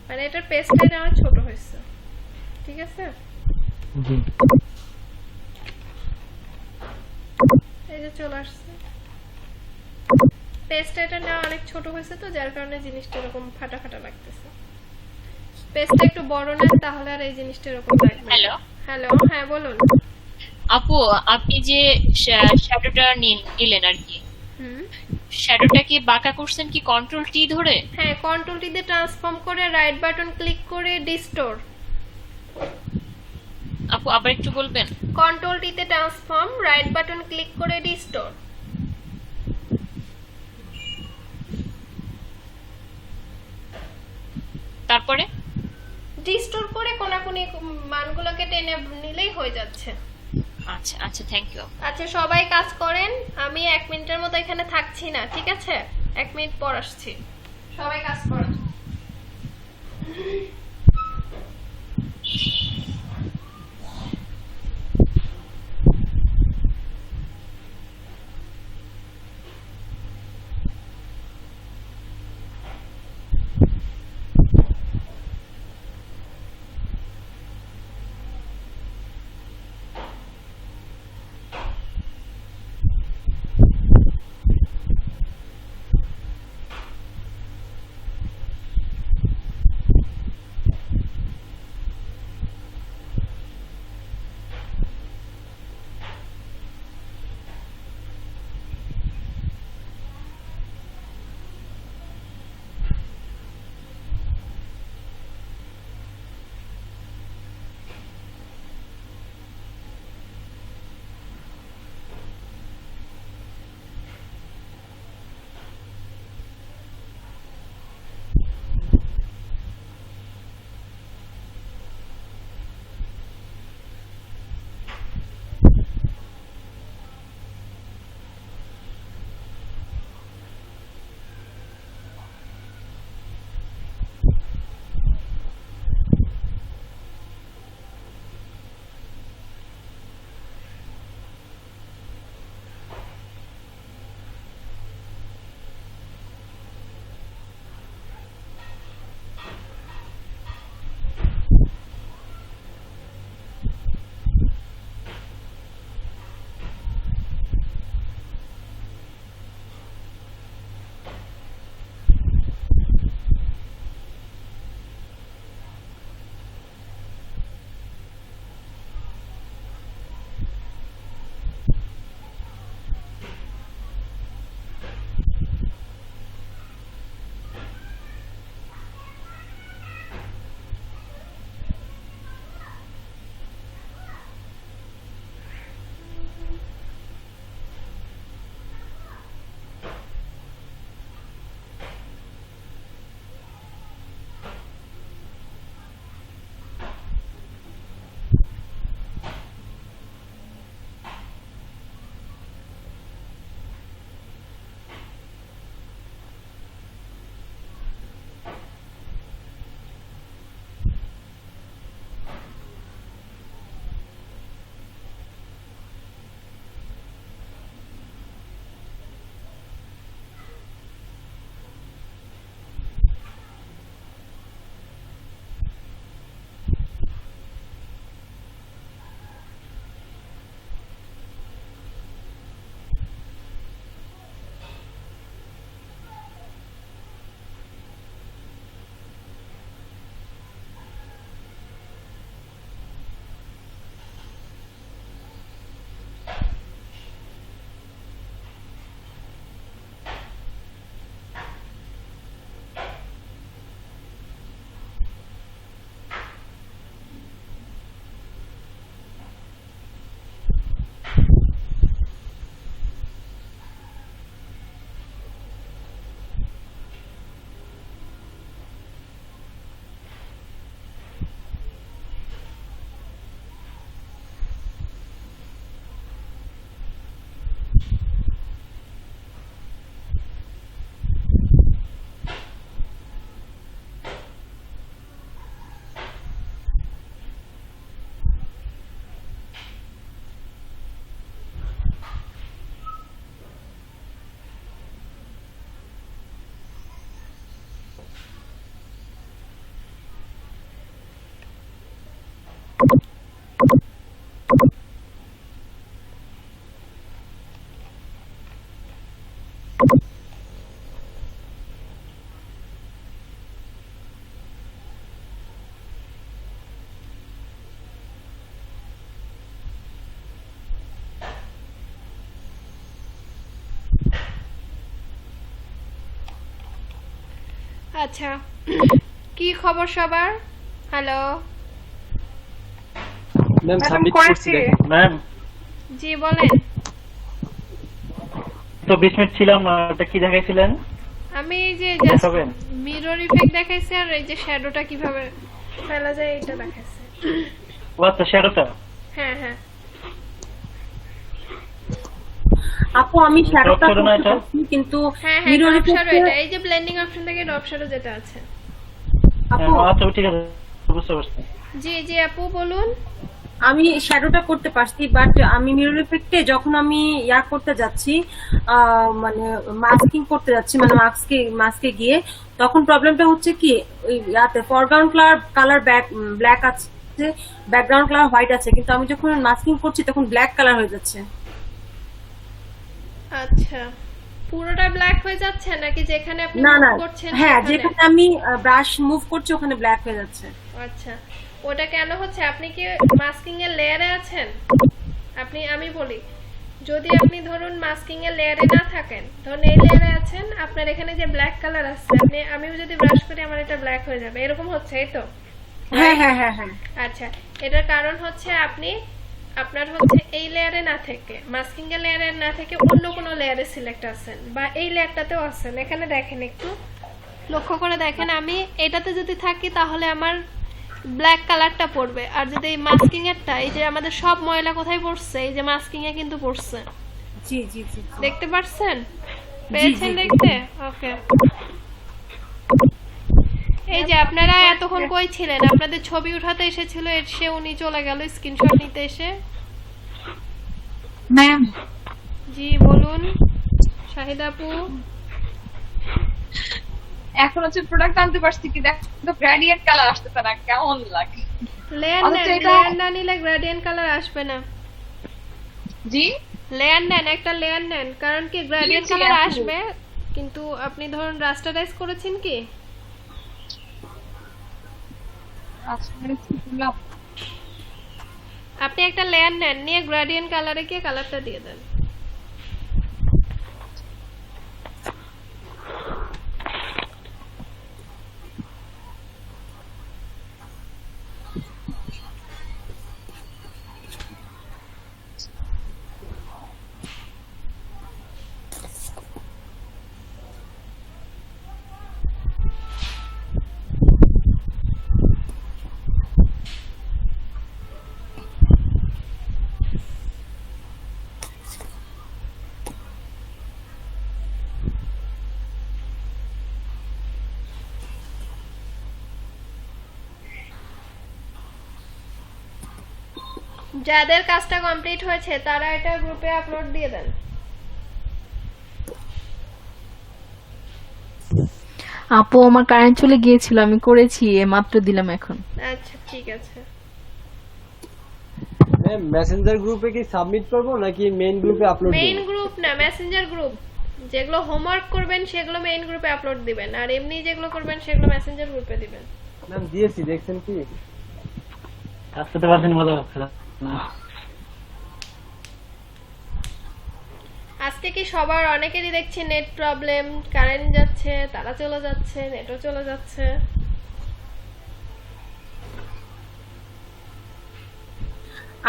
মানে এটার পেজটা অনেক ছোট হয়েছে, ঠিক আছে? এই যে চলে আসছে পেজটা, এটা না অনেক ছোট হয়েছে তো যার কারণে জিনিসটা এরকম ফাটা ফাটা লাগতেছে। পেজটা একটু বড় নেন তাহলে আর এই জিনিসটা এরকম লাগবে। হ্যালো হ্যালো, হ্যাঁ বলুন। আপু আপনি যে শ্যাডোটা নিলেন আর কি, শ্যাডোটা কি বাঁকা করছেন কি কন্ট্রোল টি ধরে? হ্যাঁ কন্ট্রোল টি দিয়ে ট্রান্সফর্ম করে রাইট বাটন ক্লিক করে ডিস্টোর। আপু আবার একটু বলবেন? কন্ট্রোল টি তে ট্রান্সফর্ম, রাইট বাটন ক্লিক করে ডিস্টোর। তারপরে ডিস্টোর করে কোনাকুনি মানগুলোকে টেনে নিলেই হয়ে যাচ্ছে। আচ্ছা আচ্ছা, থ্যাংক ইউ। আচ্ছা সবাই কাজ করেন, আমি 1 মিনিটের মতো এখানে থাকছি না, ঠিক আছে? 1 মিনিট পর আসছি, সবাই কাজ করেন। আচ্ছা কি খবর সবার? হ্যালো ম্যাম, সাবমিট করছি ম্যাম। জি বলেন। তো 20 মিনিট ছিলাম, এটা কি দেখাইছিলেন? আমি এই যে দেখাবেন? মিরর ইফেক্ট দেখাইছি আর এই যে শ্যাডোটা কিভাবে ফেলা যায় এটা দেখাইছি। ও আচ্ছা, শ্যাডোটা। হ্যাঁ হ্যাঁ আপু আমি শ্যাডোটা Drop shadow না এটা? কিন্তু হ্যাঁ হ্যাঁ মিরর ড্রপ শ্যাডো ইফেক্টে এটা, এই যে ব্লেন্ডিং অপশন থেকে ড্রপ শ্যাডো যেটা আছে। আপু আচ্ছা ঠিক আছে, বুঝতে পারছি। জি জি আপু বলুন। আমি শ্যাডোটা করতে পারছি, বাট আমি মিরর ইফেক্টে যখন আমি ইয়া করতে যাচ্ছি, মানে মাস্কিং করতে যাচ্ছি, মানে মাস্কে গিয়ে তখন প্রবলেমটা হচ্ছে কি ওই ইয়াতে ফরগ্রাউন্ড কালার ব্ল্যাক আছে, ব্যাকগ্রাউন্ড কালার হোয়াইট আছে, কিন্তু আমি যখন মাস্কিং করছি তখন ব্ল্যাক কালার হয়ে যাচ্ছে। আচ্ছা পুরোটা ব্ল্যাক হয়ে যাচ্ছে নাকি যেখানে আপনি না না, মুভ করছেন হ্যাঁ সেখানে? যেখানে আমি ব্রাশ মুভ করছি ওখানে ব্ল্যাক হয়ে যাচ্ছে। আচ্ছা ওটা কেন হচ্ছে? আপনি কি মাস্কিং এর লেয়ারে আছেন? আমি বলি, যদি আপনি ধরুন মাস্কিং এর লেয়ারে না থাকেন, ধরুন এই লেয়ারে আছেন, আপনার এখানে যে ব্ল্যাক কালার আছে, আমিও যদি ব্রাশ করি আমার এটা ব্ল্যাক হয়ে যাবে, এরকম হচ্ছে এই তো? হ্যাঁ হ্যাঁ হ্যাঁ হ্যাঁ। আচ্ছা এটার কারণ হচ্ছে আপনার হচ্ছে এই লেয়ারে না থেকে, মাস্কিং এর লেয়ারে না থেকে অন্য কোনো লেয়ারে সিলেক্ট আছেন, বা এই লেয়ারটাতেও আছেন। এখানে দেখেন, একটু লক্ষ্য করে দেখেন, আমি এটাতে যদি থাকি তাহলে আমার ব্ল্যাক কালারটা পড়বে, আর যদি এই মাস্কিং এরটা, এই যে আমাদের সব ময়লা কোথায় পড়ছে, এই যে মাস্কিং এ কিন্তু পড়ছে। জি জি জি। দেখতে পাচ্ছেন? পেয়েছেন দেখতে? ওকে। এই যে আপনারা এতক্ষণ কই ছিলেন? আপনাদের ছবি উঠাতে এসেছিল, এসে উনি চলে গেল স্ক্রিনশট নিতে এসে। ম্যাম জি বলুন শাহিদা আপু। এখন হচ্ছে প্রোডাক্ট আনতে পারছি কি, দেখো গ্রেডিয়েন্ট কালার আসতেছে না, কেমন লাগে। লেয়ার না নিলে গ্রেডিয়েন্ট কালার আসবে না। জি লেয়ার নেন, একটা লেয়ার নেন, কারণ কি গ্রেডিয়েন্ট কালার আসবে, কিন্তু আপনি ধরুন রাস্টারাইজ করেছেন কি? আপনি একটা লেয়ার নেন, নিয়ে গ্রেডিয়েন্ট কালারে গিয়ে কালারটা দিয়ে দেন। যাদের কাজটা কমপ্লিট হয়েছে তারা এটা গ্রুপে আপলোড দিয়ে দেন। আপু আমার কারেন্ট চলে গিয়েছিল, আমি করেছি, মাত্র দিলাম এখন। আচ্ছা ঠিক আছে। মেসেঞ্জার গ্রুপে কি সাবমিট করব নাকি মেইন গ্রুপে আপলোড দেব? মেইন গ্রুপ না, মেসেঞ্জার গ্রুপ। যেগুলো হোমওয়ার্ক করবেন সেগুলো মেইন গ্রুপে আপলোড দিবেন, আর এমনি যেগুলো করবেন সেগুলো মেসেঞ্জার গ্রুপে দিবেন। ম্যাম দিয়েছি, দেখছেন কি? আজকে তো বাদিন মজা হচ্ছে না। আজকে কি সবার অনেকেরই দেখছি নেট প্রবলেম, কারেন্ট যাচ্ছে, তারা চলে যাচ্ছে, নেটও চলে যাচ্ছে।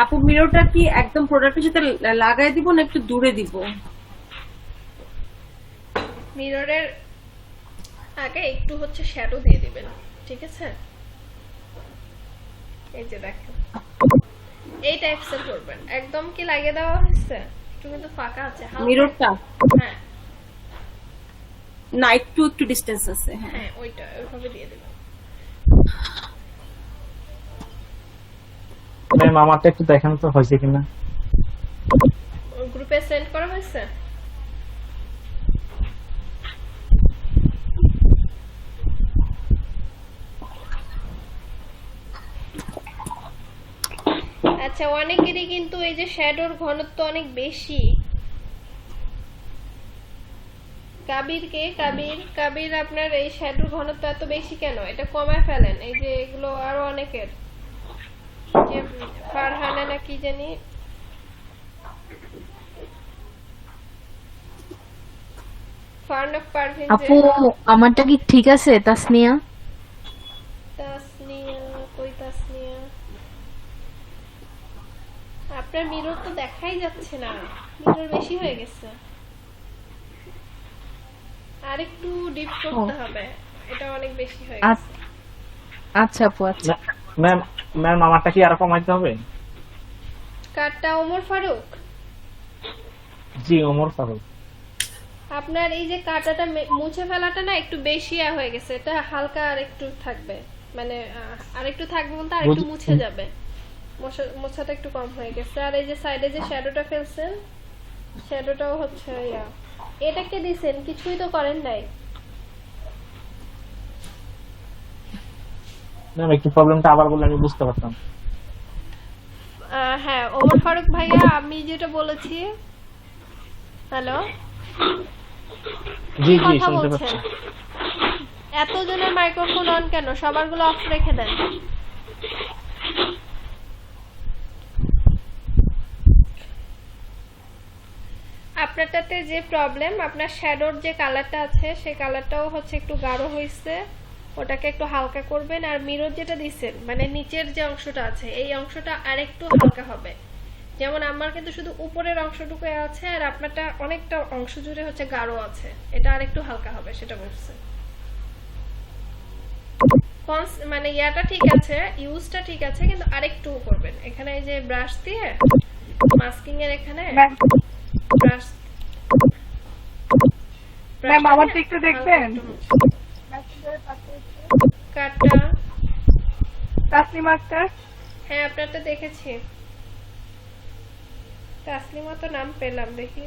আপু মিররটা কি একদম প্রোডাক্টের সাথে লাগাই দিব না একটু দূরে দিব? মিররের আগে একটু হচ্ছে শ্যাডো দিয়ে দিবেন, ঠিক আছে? এই যে দেখেন এই টাইপসের করবেন, একদম কি লাগিয়ে দেওয়া হয়েছে? একটু কিন্তু ফাঁকা আছে মিররটা। হ্যাঁ না একটু ডিসটেন্স আছে। হ্যাঁ ওইটা ওইভাবে দিয়ে দিবেন। ম্যাম আমারটা একটু দেখেন তো হয়েছে কিনা। গ্রুপে সেন্ড করা হয়েছে? আচ্ছা অনেকেরই কিন্তু এই যে শ্যাডোর ঘনত্ব অনেক বেশি। কাবির আপনার এই শ্যাডোর ঘনত্ব এত বেশি কেন? এটা কমায় ফেলেন। এই যে এগুলো আরো অনেকের, যে ফারহানা না কি জানি, ফারনাফ পারভিন। আপু আমারটা কি ঠিক আছে? তাসনিয়া কই তাসনিয়া? আপনার মিরর তো দেখাই যাচ্ছে না, মিরর বেশি হয়ে গেছে। আরেকটু ডিপ করতে হবে, এটা অনেক বেশি হয়ে গেছে। আচ্ছা আপু, আচ্ছা। ম্যাম ম্যাম আমারটা কি আরো কমাইতে হবে? কাটটা ওমর ফারুক, জি ওমর ফারুক। আপনার এই যে কাটাটা মুছে ফেলাটা না একটু বেশি হয়ে গেছে, এটা হালকা আর একটু থাকবে, মানে আরেকটু থাকবে বলতে আরেকটু মুছে যাবে, মোছাটা একটু কম হয়ে গেছে। আর এই যে সাইডে যে শ্যাডোটা ফেলছেন, শ্যাডোটাও হচ্ছে এটাকে দিছেন, কিছুই তো করেন নাই। ম্যাম একটু প্রবলেমটা আবার বললে আমি বুঝতে পারতাম। হ্যাঁ ওমর ফারুক ভাইয়া, আমি যেটা বলেছি, হ্যালো জি জি কথা শুনতে বলছেন, পাচ্ছি। এতজনের মাইক্রোফোন অন কেন? সবারগুলো অফ রেখে দেন। আপনারটাতে যে প্রবলেম, আপনার শ্যাডোর যে কালারটা আছে সেই কালারটাও হচ্ছে একটু গাঢ় হয়েছে, ওটাকে একটু হালকা করবেন। আর মিরর যেটা দিচ্ছেন, মানে নিচের যে অংশটা আছে এই অংশটা আরেকটু হালকা হবে। যেমন আমার কিন্তু শুধু উপরের অংশটুকু আছে, আর আপনারটা অনেকটা অংশ জুড়ে হচ্ছে গাঢ় আছে, এটা আরেকটু হালকা হবে, সেটা বলছে। মানে ইয়াটা ঠিক আছে, ইউজটা ঠিক আছে, কিন্তু আরেকটু করবেন। এখানে এই যে ব্রাশ দিয়ে মাস্কিং এর এখানে ব্রাশ, ম্যাম আমারটা একটু দেখবেন। কাটটা তাসলিমা আক্তার, হ্যাঁ আপনারটা দেখেছি। তাসলিমা তো নাম পেলাম, দেখি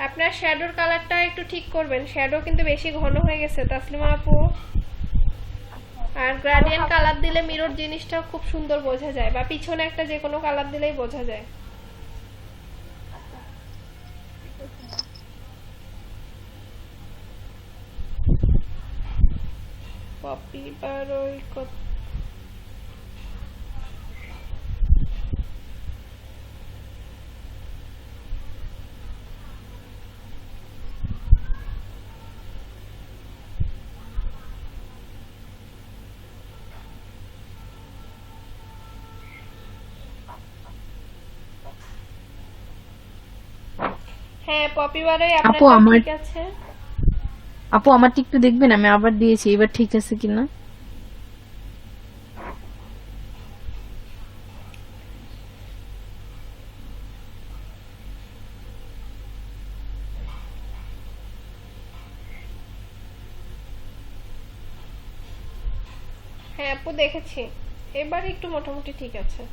আপনার শ্যাডোর কালারটা একটু ঠিক করবেন, শ্যাডো কিন্তু বেশি ঘন হয়ে গেছে তাসলিমা আপু। আর গ্রেডিয়েন্ট কালার দিলে মিরর জিনিসটা খুব সুন্দর বোঝা যায়, বা পিছনে একটা যে কোনো কালার দিলেই বোঝা যায়। পপি বারোই কত হ্যাঁ পপি বারোই আপু আপনার আমার ঠিক আছে। আপু আমারটা একটু দেখবেন, আমি আবার দিয়েছি, এবার ঠিক আছে কিনা। হ্যাঁ আপু দেখেছি, এবার একটু মোটামুটি ঠিক আছে।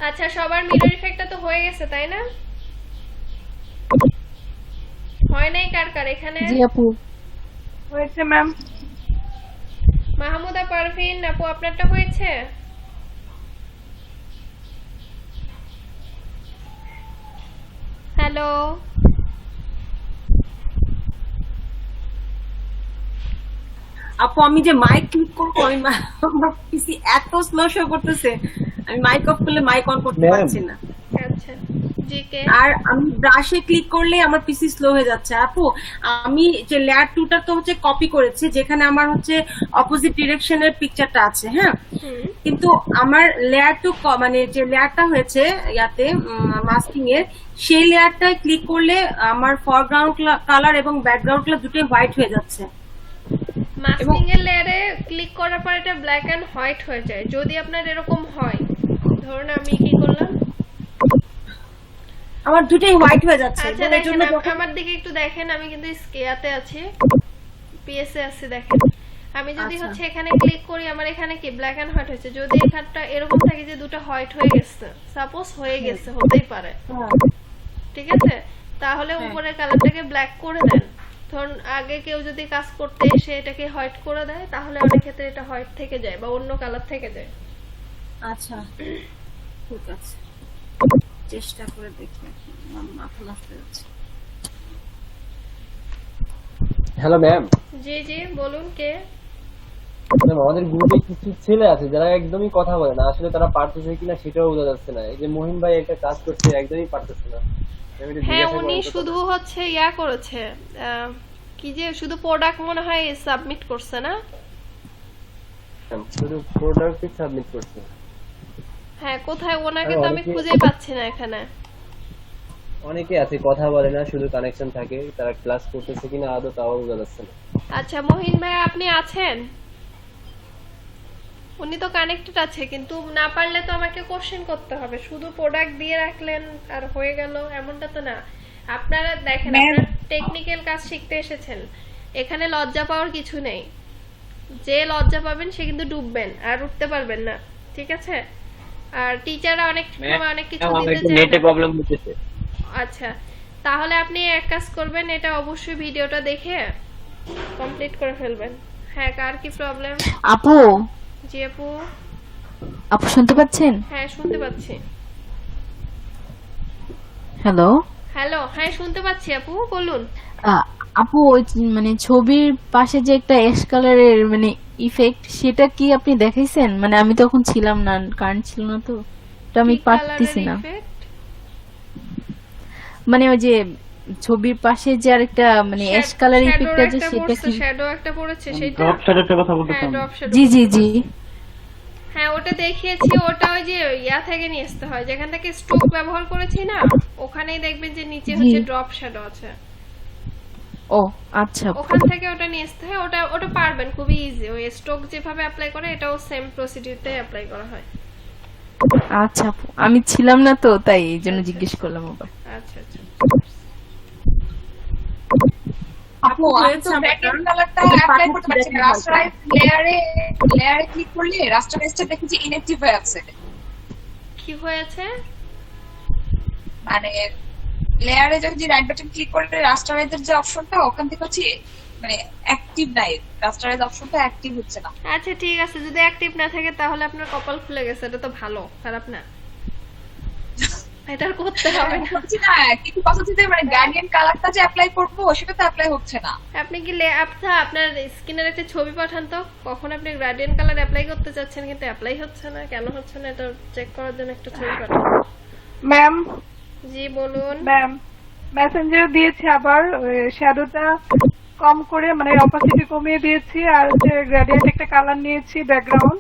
আচ্ছা সবার মিরর ইফেক্টটা তো হয়ে গেছে তাই না? হয় নাই কার কার এখানে? জি আপু হয়েছে ম্যাম। মাহমুদা পারভিন আপু আপনারটা হয়েছে? হ্যালো আপু আমি যে মাইক ক্লিক করবো, আমি আমার পিসি এত স্লো শো করতেছে, আমি মাইক অফ করলে মাইক অন করতে পারছি না। আচ্ছা জি কে? আর আমি ব্রাশে ক্লিক করলে আমার পিসি স্লো হয়ে যাচ্ছে। আপু আমি যে লেয়ার 2টা তো হচ্ছে কপি করেছি, যেখানে আমার হচ্ছে অপোজিট ডিরেকশনের পিকচারটা আছে, হ্যাঁ, কিন্তু আমার লেয়ার 2 মানে যে লেয়ারটা হয়েছে ইয়াতে মাস্কিং এর, সেই লেয়ারটায় ক্লিক করলে আমার ফরগ্রাউন্ড কালার এবং ব্যাকগ্রাউন্ড কালার দুটোই হোয়াইট হয়ে যাচ্ছে। মাস্কিং এর লেয়ারে ক্লিক করার পর এটা ব্ল্যাক এন্ড হোয়াইট হয়ে যায়। যদি আপনার এরকম হয়, ধরুন আমি কি করলাম, আমার দুটোই হোয়াইট হয়ে যাচ্ছে। আচ্ছা দেখেন আমার দিকে একটু দেখেন, আমি কিন্তু স্কেয়াতে আছি, পিএসএ আছি, দেখেন আমি যদি হচ্ছে এখানে ক্লিক করি, আমার এখানে কি ব্ল্যাক এন্ড হোয়াইট হয়েছে। যদি এখানটা এরকম থাকে যে দুটো হোয়াইট হয়ে গেছে, সাপোজ হয়ে গেছে, হতেই পারে, ঠিক আছে, তাহলে উপরের কালারটাকে ব্ল্যাক করে দেন। ধরুন আগে কেউ যদি কাজ করতে এসে এটাকে হোয়াইট করে দেয়, তাহলে অনেক ক্ষেত্রে এটা হোয়াইট থেকে যায় বা অন্য কালার থেকে যায়। আচ্ছা ঠিক আছে, চেষ্টা করে দেখি। Hello ma'am. জি জি বলুন কে? ম্যাম আমাদের গ্রুপে কিছু ছেলে আছে যারা একদমই কথা বলে না, আসলে তারা পারতেছে কিনা সেটাও বোঝা যাচ্ছে না। এই যে মহিন ভাই একটা কাজ করছে, একদমই পারতেছে না। হ্যাঁ উনি শুধু হচ্ছে ইয়া করেছে, কি যে শুধু প্রোডাক্ট মনে হয় সাবমিট করছে না? শুধু প্রোডাক্টই সাবমিট করছি। হ্যাঁ, কোথায় ওনাকে আরে তো আমি অনেকে- খুঁজে পাচ্ছি না এখানে। অনেকে আছে কথা বলে না, শুধু কানেকশন থাকে, তারা ক্লাস করতেছে কিনা আদৌ তাও বোঝা যাচ্ছে না। আচ্ছা মহিন ভাই আপনি আছেন? উনি তো কানেক্টেড আছে, কিন্তু না পারলে তো আমাকে কোশ্চেন করতে হবে। শুধু প্রোডাক্ট দিয়ে রাখলেন আর হয়ে গেল এমনটা তো না। আপনারা দেখেন, আপনারা টেকনিক্যাল কাজ শিখতে এসেছেন, এখানে লজ্জা পাওয়ার কিছু নেই। যে লজ্জা পাবেন সে কিন্তু ডুববেন আর উঠতে পারবেন না, ঠিক আছে? আর টিচাররা অনেক সময় অনেক কিছু দিতে চায় নেটে না। প্রবলেম হচ্ছে। আচ্ছা, তাহলে আপনি এক কাজ করবেন, এটা অবশ্যই ভিডিওটা দেখে কমপ্লিট করে ফেলবেন। হ্যাঁ, কার কি প্রবলেম? আপু, জি আপু। আপু শুনতে পাচ্ছেন? হ্যাঁ শুনতে পাচ্ছি। হ্যালো হ্যালো, হ্যাঁ শুনতে পাচ্ছি আপু, বলুন। আপু, ওই মানে ছবির পাশে যে একটা অ্যাশ কালারের মানে ইফেক্ট, সেটা কি আপনি দেখাইছেন? মানে আমি তখন ছিলাম না, কারেন্ট ছিল না, তো এটা আমি পারতেছি না। মানে ওই যে ছবির পাশে যে আরেকটা মানে অ্যাশ কালার ইফেক্ট আছে, সেটা কি? শ্যাডো একটা পড়েছে সেটা। ড্রপ শ্যাডোর কথা বলতেছেন? হ্যাঁ, ড্রপ শ্যাডো। জি জি জি। হ্যাঁ, ওটা দেখিয়েছি। ওটা ওই যে ইয়া থেকে নিয়ে আসতে হয়, যেখান থেকে স্ট্রোক ব্যবহার করেছি না, ওখানেই দেখবেন যে নিচে হচ্ছে ড্রপ শ্যাডো আছে। ও আচ্ছা, ওখান থেকে ওটা নিয়ে আসতে হয়। ওটা ওটা পারবেন, খুবই ইজি। ওই স্ট্রোক যেভাবে অ্যাপ্লাই করে এটাও সেম প্রসিডিউরতে অ্যাপ্লাই করা হয়। আচ্ছা আপু, আমি ছিলাম না তো, তাই এই জন্য জিজ্ঞেস করলাম আবার। আচ্ছা আচ্ছা। আপু আমি তো ব্যাকগ্রাউন্ড কালারটা অ্যাপ্লাই করতে পারছি না। রাস্টারাইজ লেয়ারে ক্লিক করলে রাস্টারাইজটা দেখি যে ইনঅ্যাক্টিভ হয়ে আছে। কি হয়েছে? মানে লেয়ারে যদি রাইট বাটন ক্লিক করলে রাস্টারাইজের যে অপশনটা, ওখান থেকে হচ্ছে মানে অ্যাক্টিভ নাই, রাস্টারাইজ অপশনটা অ্যাক্টিভ হচ্ছে না। আচ্ছা ঠিক আছে, যদি অ্যাক্টিভ না থাকে তাহলে আপনার কপাল খুলে গেছে, এটা তো ভালো, খারাপ না। এটা করতে হবে না। হচ্ছে না, কিন্তু পদ্ধতিতে মানে গার্ডিয়ান কালারটা যে অ্যাপ্লাই করব সেটা তো অ্যাপ্লাই হচ্ছে না। আপনি কি আচ্ছা আপনার স্ক্রিনের একটা ছবি পাঠান তো, কখন আপনি গ্রেডিয়েন্ট কালার অ্যাপ্লাই করতে চাচ্ছেন কিন্তু অ্যাপ্লাই হচ্ছে না, কেন হচ্ছে না এটা চেক করার জন্য একটা ছবি পাঠান। ম্যাম। জি বলুন। ম্যাম, মেসেঞ্জার দিয়েছি, আবার শ্যাডোটা কম করে মানে অপাসিটি কমিয়ে দিয়েছি, আর হচ্ছে গ্রেডিয়েন্ট একটা কালার নিয়েছি ব্যাকগ্রাউন্ড।